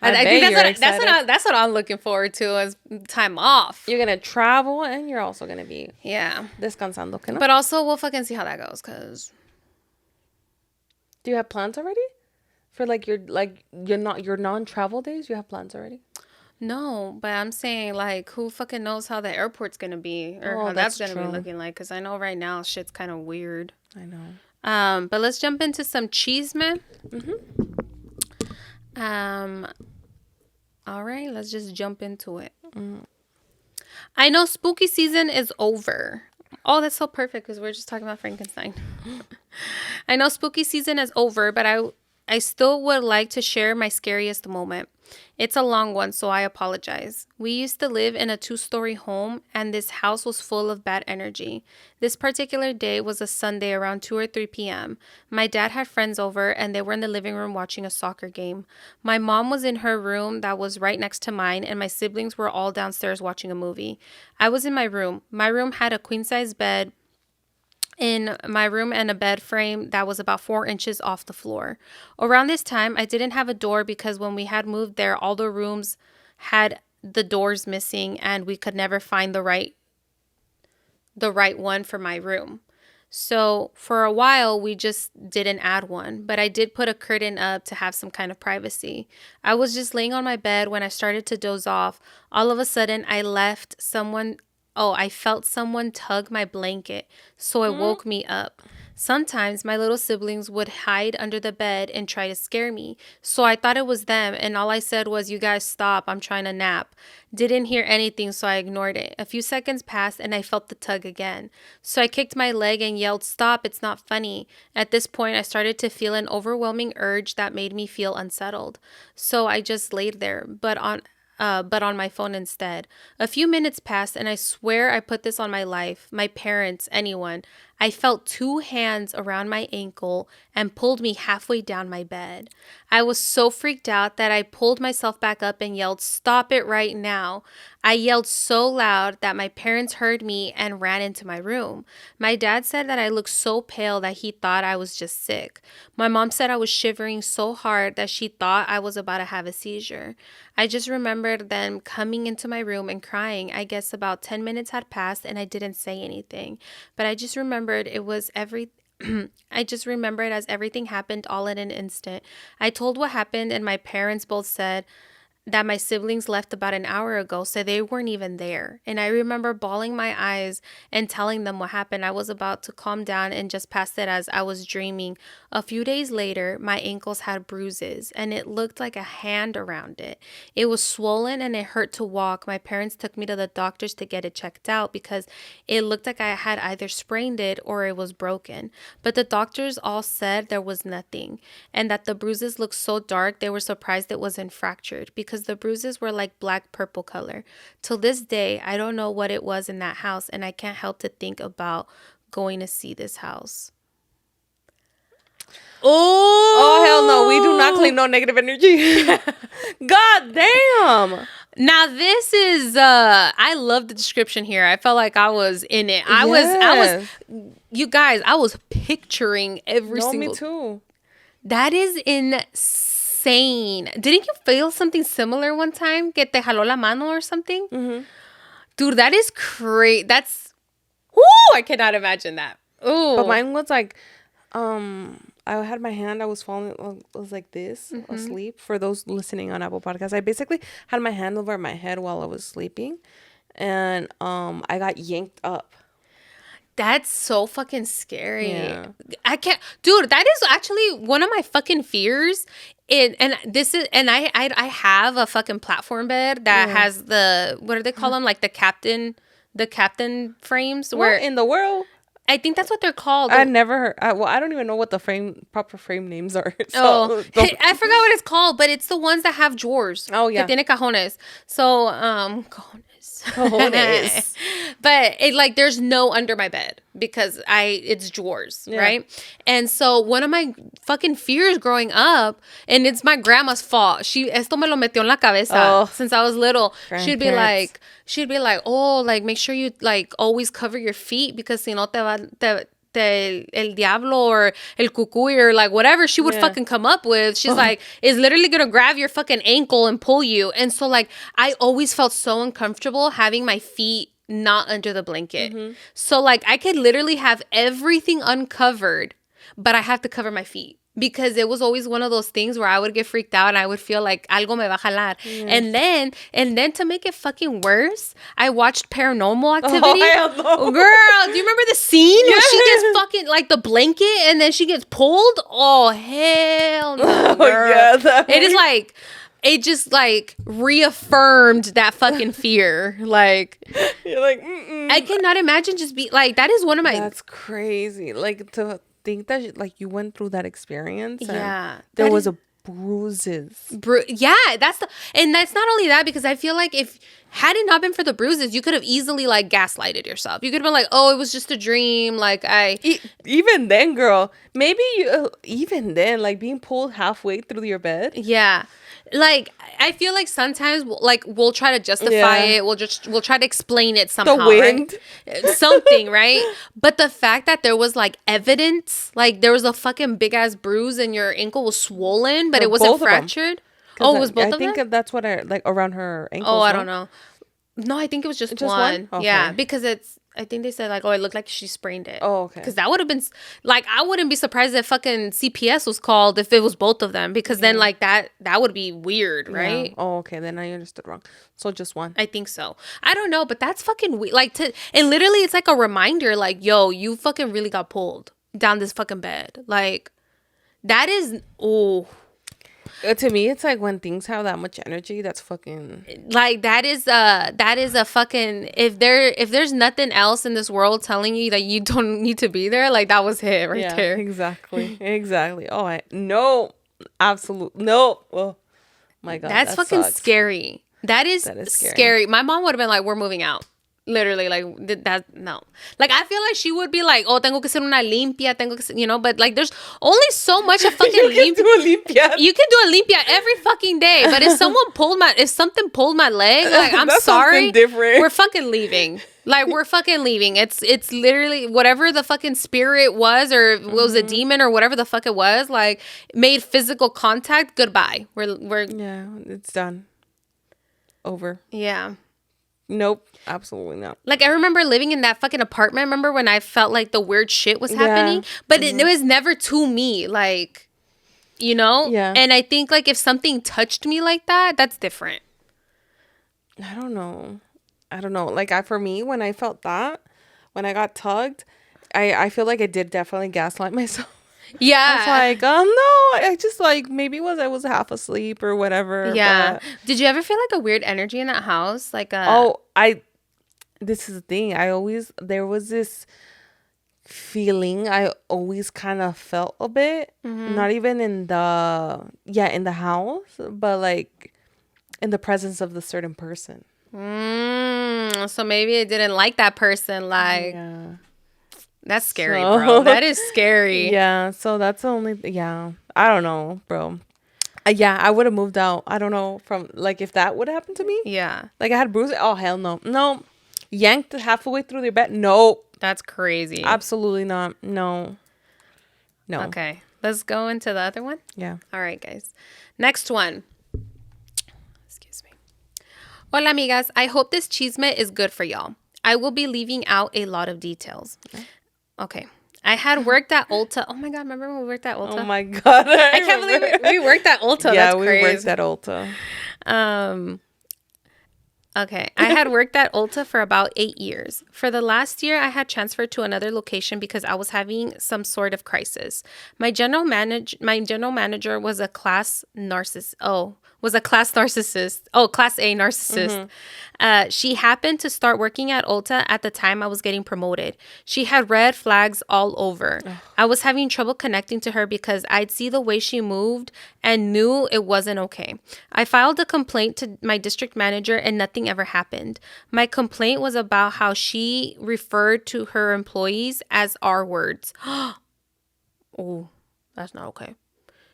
I think that's what I'm looking forward to, is time off. You're going to travel and you're also going to be descansando. ¿No? But also we'll fucking see how that goes. Because do you have plans already? For your non-travel days? You have plans already? No, but I'm saying, like, who fucking knows how the airport's gonna be, or how that's gonna be looking like? Because I know right now shit's kind of weird. I know. But let's jump into some Chisme. All right, let's just jump into it. I know spooky season is over. Oh, that's so perfect because we're just talking about Frankenstein. I know spooky season is over, but I still would like to share my scariest moment. It's a long one, so I apologize. We used to live in a 2-story home, and this house was full of bad energy. This particular day was a Sunday around 2 or 3 p.m. My dad had friends over, and they were in the living room watching a soccer game. My mom was in her room that was right next to mine, and my siblings were all downstairs watching a movie. I was in my room. My room had a queen-size bed in my room and a bed frame that was about 4 inches off the floor. Around this time, I didn't have a door because when we had moved there, all the rooms had the doors missing and we could never find the right one for my room. So for a while, we just didn't add one, but I did put a curtain up to have some kind of privacy. I was just laying on my bed when I started to doze off. All of a sudden, I felt someone tug my blanket, so it woke me up. Sometimes my little siblings would hide under the bed and try to scare me, so I thought it was them, and all I said was, "You guys stop, I'm trying to nap." Didn't hear anything, so I ignored it. A few seconds passed, and I felt the tug again. So I kicked my leg and yelled, "Stop, it's not funny." At this point, I started to feel an overwhelming urge that made me feel unsettled. So I just laid there, but but on my phone instead. A few minutes passed, and I swear I put this on my life, my parents, anyone. I felt 2 hands around my ankle and pulled me halfway down my bed. I was so freaked out that I pulled myself back up and yelled, "Stop it right now." I yelled so loud that my parents heard me and ran into my room. My dad said that I looked so pale that he thought I was just sick. My mom said I was shivering so hard that she thought I was about to have a seizure. I just remembered them coming into my room and crying. I guess about 10 minutes had passed and I didn't say anything. But I just remembered I just remembered as everything happened all in an instant. I told what happened and my parents both said that my siblings left about an hour ago, so they weren't even there. And I remember bawling my eyes and telling them what happened. I was about to calm down and just passed it as I was dreaming. A few days later, my ankles had bruises and it looked like a hand around it. It was swollen and it hurt to walk. My parents took me to the doctors to get it checked out because it looked like I had either sprained it or it was broken. But the doctors all said there was nothing and that the bruises looked so dark they were surprised it wasn't fractured because the bruises were like black purple color. Till this day, I don't know what it was in that house and I can't help to think about going to see this house. Oh, hell no. We do not claim no negative energy. God damn. Now this is I love the description here. I felt like I was in it. I was you guys, I was picturing every single. Me too. That is insane. Didn't you feel something similar one time? Que te jaló la mano or something? Mm-hmm. Dude, that is crazy. That's I cannot imagine that. Ooh. But mine was like I had my hand, I was falling, I was like this, asleep. For those listening on Apple Podcasts, I basically had my hand over my head while I was sleeping. And I got yanked up. That's so fucking scary. Yeah. I can't, dude, that is actually one of my fucking fears. I have a fucking platform bed that has the, what do they call them? Like the captain frames. Where in the world? I think that's what they're called. I never heard. I don't even know what the proper frame names are. So, I forgot what it's called, but it's the ones that have drawers. Oh yeah, que tiene cajones. So cajones. But it like there's no under my bed because it's drawers, right? And so one of my fucking fears growing up, and it's my grandma's fault. Esto me lo metió en la cabeza since I was little. She'd be like, oh, like make sure you like always cover your feet because si no el diablo or el cucuy or like whatever she would fucking come up with. She's like, is literally gonna grab your fucking ankle and pull you. And so like I always felt so uncomfortable having my feet not under the blanket. Mm-hmm. So like I could literally have everything uncovered, but I have to cover my feet. Because it was always one of those things where I would get freaked out and I would feel like algo me va a jalar. Mm. And then to make it fucking worse, I watched Paranormal Activity. Oh, girl, do you remember the scene where she gets fucking like the blanket and then she gets pulled? Oh, hell no, girl. It is like, it just like reaffirmed that fucking fear. Like, you're like, I cannot imagine just be like, that is one of my. That's crazy. Like to think that like you went through that experience. And there was a bruises. And that's not only that, because I feel like had it not been for the bruises, you could have easily like gaslighted yourself. You could have been like, oh, it was just a dream. Like even then, girl, maybe even then, like being pulled halfway through your bed. Yeah. Like I feel like sometimes we'll try to justify it. We'll try to explain it somehow. The wind. Right? Something, right? But the fact that there was like evidence, like there was a fucking big ass bruise and your ankle was swollen, but it wasn't fractured. Oh, it was both of them? I think that's what like around her ankles. Oh, I don't know. No, I think it was just one. Okay. Yeah, because I think they said like, oh, it looked like she sprained it. Oh, okay. Because that would have been like, I wouldn't be surprised if fucking CPS was called if it was both of them, because then like that would be weird, right? Yeah. Oh, okay. Then I understood wrong. So just one. I think so. I don't know, but that's fucking weird. Like and literally it's like a reminder, like, yo, you fucking really got pulled down this fucking bed. Like that is to me, it's like when things have that much energy, that's fucking like that is a fucking if there's nothing else in this world telling you that you don't need to be there, like that was it right there. Exactly. Oh, no, absolute no. Oh my God, that's fucking sucks. Scary. That is scary. My mom would have been like, we're moving out. Literally, like, that, no. Like, I feel like she would be like, oh, tengo que ser una limpia, tengo que ser, you know, but like, there's only so much a fucking You can do a limpia. You can do a limpia every fucking day, but if something pulled my leg, like, I'm sorry, we're fucking leaving. Like, we're fucking leaving. It's literally whatever the fucking spirit was, or it was a demon, or whatever the fuck it was, like, made physical contact, goodbye. We're yeah, it's done. Over. Yeah. Nope, absolutely not. Like, I remember living in that fucking apartment. Remember when I felt like the weird shit was happening? But it was never to me, like, you know? Yeah. And I think, like, if something touched me like that, that's different. I don't know. Like, for me, when I felt that, when I got tugged, I feel like I did definitely gaslight myself. Yeah. I was like, no, I just, like, maybe I was half asleep or whatever. Yeah. But... Did you ever feel like a weird energy in that house? Like this is the thing. There was this feeling I always kind of felt a bit, not even in the house, but like in the presence of the certain person. So maybe I didn't like that person. Like, yeah. That's scary, bro. That is scary. Yeah. So that's the only. Yeah. I don't know, bro. Yeah, I would have moved out. I don't know, from like, if that would happen to me. Yeah. Like, I had bruises. Oh, hell no. No. Yanked halfway through their bed. Nope. That's crazy. Absolutely not. No. Okay. Let's go into the other one. Yeah. All right, guys. Next one. Excuse me. Hola, amigas. I hope this chisme is good for y'all. I will be leaving out a lot of details. Okay. I had worked at Ulta. Oh my God, remember when we worked at Ulta? Oh my God. I can't believe we worked at Ulta. Yeah, that's crazy. We worked at Ulta. Okay. I had worked at Ulta for about 8 years. For the last year, I had transferred to another location because I was having some sort of crisis. My general manager was a class narcissist. Class A narcissist. She happened to start working at Ulta at the time I was getting promoted. She had red flags all over. I was having trouble connecting to her because I'd see the way she moved and knew it wasn't okay. I filed a complaint to my district manager and nothing ever happened. My complaint was about how she referred to her employees as R words. Oh, that's not okay.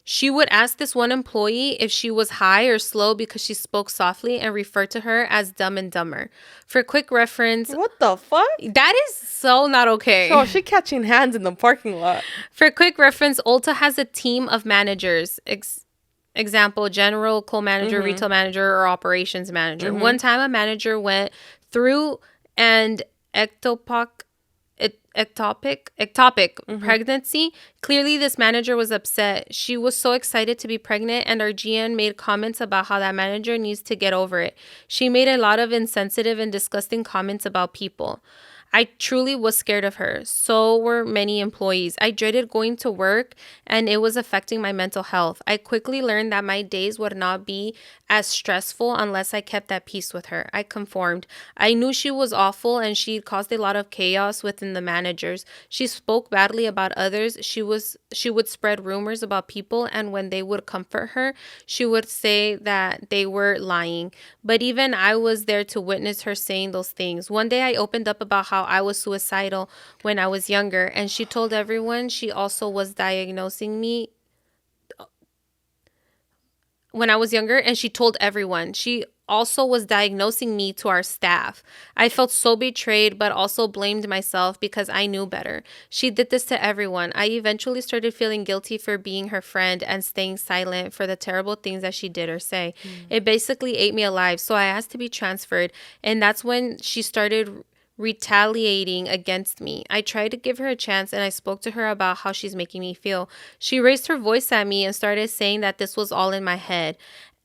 She would ask this one employee if she was high or slow because she spoke softly and referred to her as Dumb and Dumber. For quick reference... What the fuck? That is so not okay. So she catching hands in the parking lot. For quick reference, Ulta has a team of managers. Example, general, co-manager, retail manager, or operations manager. One time a manager went through an ectopic pregnancy. Clearly, this manager was upset. She was so excited to be pregnant, and our GM made comments about how that manager needs to get over it. She made a lot of insensitive and disgusting comments about people. I truly was scared of her. So were many employees. I dreaded going to work, and it was affecting my mental health. I quickly learned that my days would not be as stressful unless I kept at peace with her. I conformed. I knew she was awful, and she caused a lot of chaos within the managers. She spoke badly about others. She would spread rumors about people, and when they would comfort her, she would say that they were lying. But even I was there to witness her saying those things. One day I opened up about how I was suicidal when I was younger, and she told everyone she also was diagnosing me when I was younger, and she told everyone she also was diagnosing me to our staff. I felt so betrayed, but also blamed myself because I knew better. She did this to everyone. I eventually started feeling guilty for being her friend and staying silent for the terrible things that she did or say. It basically ate me alive, so I asked to be transferred, and that's when she started retaliating against me. I tried to give her a chance, and I spoke to her about how she's making me feel. She raised her voice at me and started saying that this was all in my head.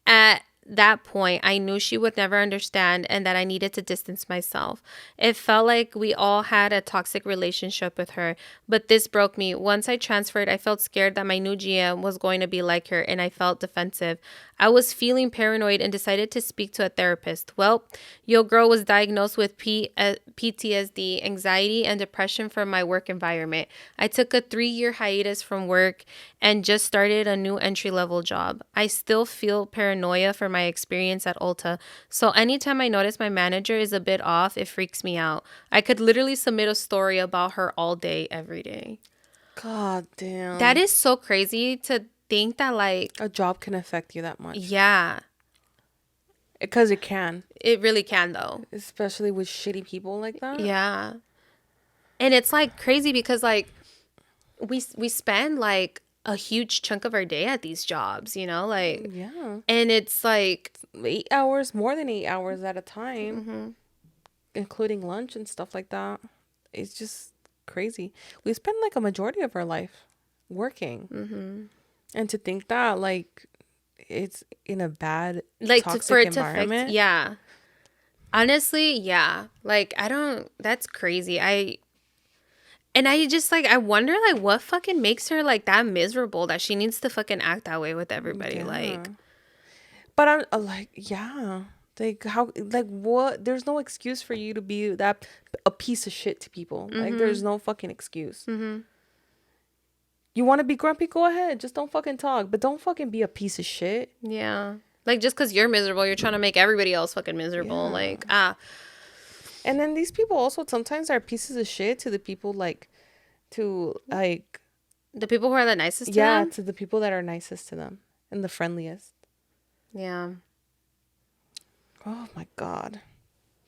At that point, I knew she would never understand and that I needed to distance myself. It felt like we all had a toxic relationship with her, but this broke me. Once I transferred, I felt scared that my new GM was going to be like her, and I felt defensive. I was feeling paranoid and decided to speak to a therapist. Well, your girl was diagnosed with PTSD, anxiety, and depression from my work environment. I took a 3-year hiatus from work and just started a new entry-level job. I still feel paranoia for my experience at Ulta, so anytime I notice my manager is a bit off, it freaks me out. I could literally submit a story about her all day, every day. God damn. That is so crazy to think that, like, a job can affect you that much. Yeah. Because it can. It really can, though. Especially with shitty people like that. Yeah. And it's, like, crazy because, like, we spend, like, a huge chunk of our day at these jobs, you know? Like, yeah. And it's, like... 8 hours, more than 8 hours at a time. Including lunch and stuff like that. It's just crazy. We spend, like, a majority of our life working. And to think that, like, it's in a bad, like, toxic environment. Yeah. Honestly, yeah. Like, that's crazy. I just, like, I wonder, like, what fucking makes her, like, that miserable that she needs to fucking act that way with everybody. Yeah. Like. But I'm like, yeah. Like, how, like, what? There's no excuse for you to be a piece of shit to people. Like, there's no fucking excuse. You want to be grumpy? Go ahead. Just don't fucking talk. But don't fucking be a piece of shit. Yeah. Like, just because you're miserable, you're trying to make everybody else fucking miserable. Yeah. Like, And then these people also sometimes are pieces of shit to the people, like, to, like... The people who are the nicest to them? Yeah, to the people that are nicest to them. And the friendliest. Yeah. Oh, my God.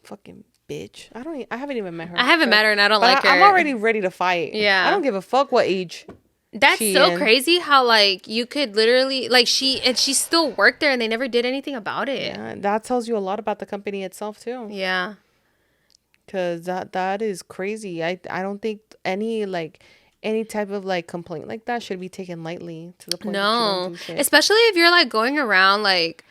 Fucking bitch. I haven't even met her. I haven't met her and I don't like her. I'm already ready to fight. Yeah. I don't give a fuck what age... That's so crazy how, like, you could literally, like, she still worked there and they never did anything about it. Yeah, that tells you a lot about the company itself, too. Yeah. Because that is crazy. I don't think any type of, like, complaint like that should be taken lightly to the point that you don't do shit. Especially if you're, like, going around, like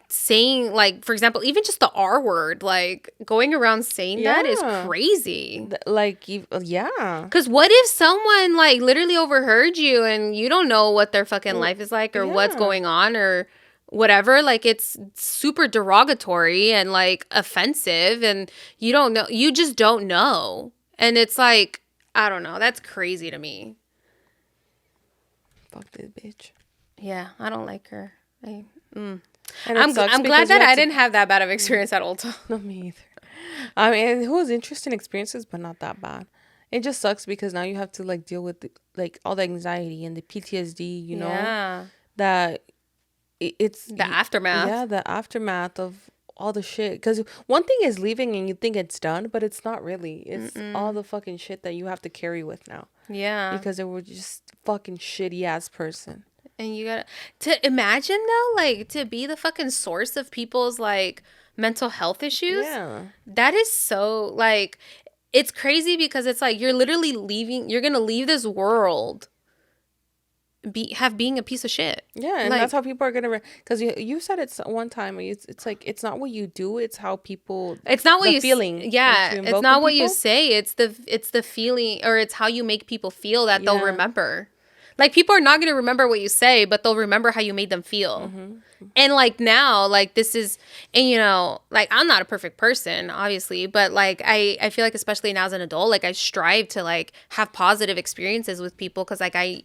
saying, like, for example, even just the R word, like, going around saying that is crazy. Like, yeah. Because what if someone, like, literally overheard you and you don't know what their fucking life is like or what's going on or whatever? Like, it's super derogatory and, like, offensive and you don't know. You just don't know. And it's like, I don't know. That's crazy to me. Fuck this bitch. Yeah, I don't like her. I'm glad that I didn't have that bad of experience at Ulta. No, me either. I mean, it was interesting experiences, but not that bad. It just sucks because now you have to, like, deal with like all the anxiety and the PTSD. You know, that it's the aftermath. Yeah, the aftermath of all the shit. Because one thing is leaving and you think it's done, but it's not really. It's all the fucking shit that you have to carry with now. Yeah, because they were just fucking shitty ass person. And you gotta to imagine though, like, to be the fucking source of people's, like, mental health issues. Yeah, that is so, like, it's crazy because it's like you're literally leaving. You're gonna leave this world. Being a piece of shit. Yeah, and like, that's how people are gonna. Because you said it one time. It's like it's not what you do. It's how people. It's not what you feeling. Yeah, it's not what you say. It's the feeling, or it's how you make people feel that they'll remember. Like, people are not going to remember what you say, but they'll remember how you made them feel. And, like, now, like, this is, and, you know, like, I'm not a perfect person, obviously, but, like, I feel like, especially now as an adult, like, I strive to, like, have positive experiences with people because, like, I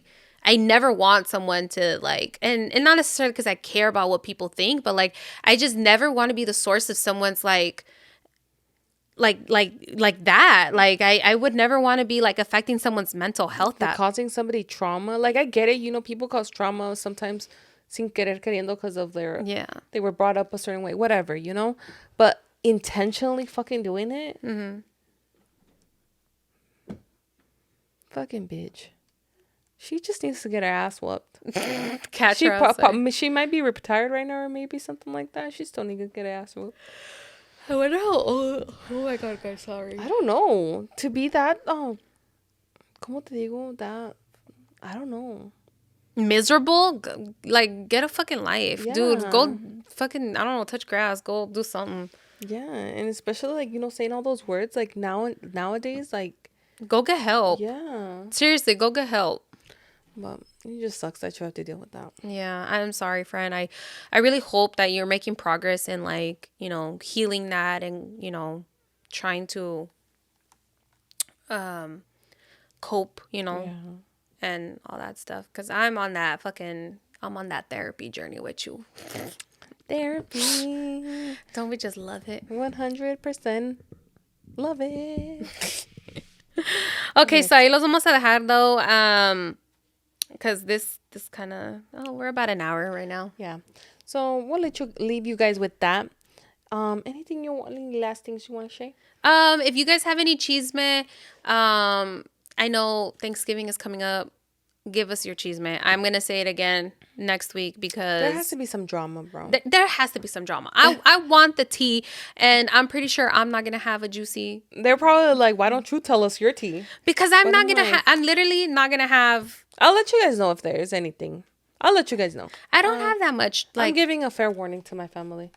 never want someone to, like, and not necessarily because I care about what people think, but, like, I just never want to be the source of someone's, like that. Like, I would never want to be, like, affecting someone's mental health. Like, causing somebody trauma. Like, I get it. You know, people cause trauma sometimes sin querer queriendo because of their... Yeah. They were brought up a certain way. Whatever, you know? But intentionally fucking doing it? Fucking bitch. She just needs to get her ass whooped. Catch her outside. She might be retired right now or maybe something like that. She still needs to get her ass whooped. I wonder how old. Oh my god, guys, sorry. I don't know. To be that, ¿cómo te digo? That, I don't know. Miserable? Like, get a fucking life. Yeah. Dude, go fucking, I don't know, touch grass. Go do something. Yeah, and especially, like, you know, saying all those words, like, nowadays, like... Go get help. Yeah. Seriously, go get help. But It just sucks that you have to deal with that. Yeah, I'm sorry, friend. I really hope that you're making progress in, like, you know, healing that and, you know, trying to cope, you know, and all that stuff. Because I'm on that therapy journey with you. Therapy. Don't we just love it? 100% love it. Okay, so ahí los vamos a dejar, though. Because this kind of, we're about an hour right now. Yeah. So we'll leave you guys with that. Any last things you want to share? If you guys have any chisme, I know Thanksgiving is coming up. Give us your chisme. I'm going to say it again next week because there has to be some drama, bro. There has to be some drama. I want the tea, and I'm pretty sure I'm not going to have a juicy. They're probably like, why don't you tell us your tea? Because I'm literally not going to have. I'll let you guys know if there is anything. I'll let you guys know. I don't have that much. Like, I'm giving a fair warning to my family.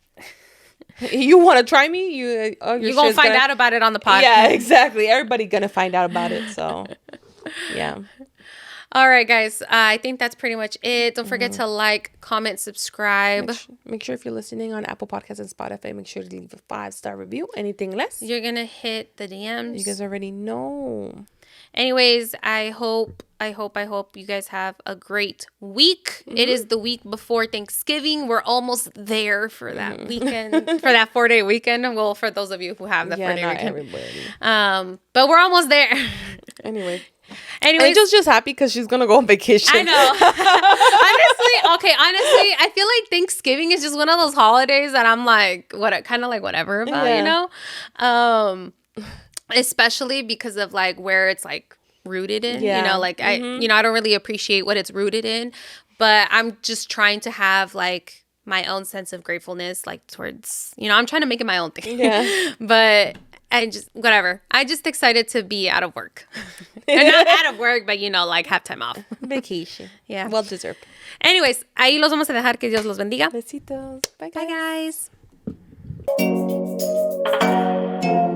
You want to try me? You're going to find out about it on the podcast. Yeah, exactly. Everybody going to find out about it. So, yeah. All right, guys. I think that's pretty much it. Don't forget to like, comment, subscribe. Make sure if you're listening on Apple Podcasts and Spotify, make sure to leave a 5-star review. Anything less, you're going to hit the DMs. You guys already know. Anyways, I hope you guys have a great week. Mm-hmm. It is the week before Thanksgiving. We're almost there for that weekend, for that 4-day weekend. Well, for those of you who have the 4-day weekend. Everybody. But we're almost there. Anyways, Angel's just happy because she's gonna go on vacation. I know. honestly, I feel like Thanksgiving is just one of those holidays that I'm like, whatever about, you know. Especially because of like where it's like rooted in, you know, like I don't really appreciate what it's rooted in, but I'm just trying to have like my own sense of gratefulness, like towards, you know, I'm trying to make it my own thing. Yeah. But I just, whatever. I just excited to be out of work. And not out of work, but you know, like have time off. Vacation. Yeah. Well deserved. Anyways, ahí los vamos a dejar. Que Dios los bendiga. Besitos. Bye, guys. Bye, guys.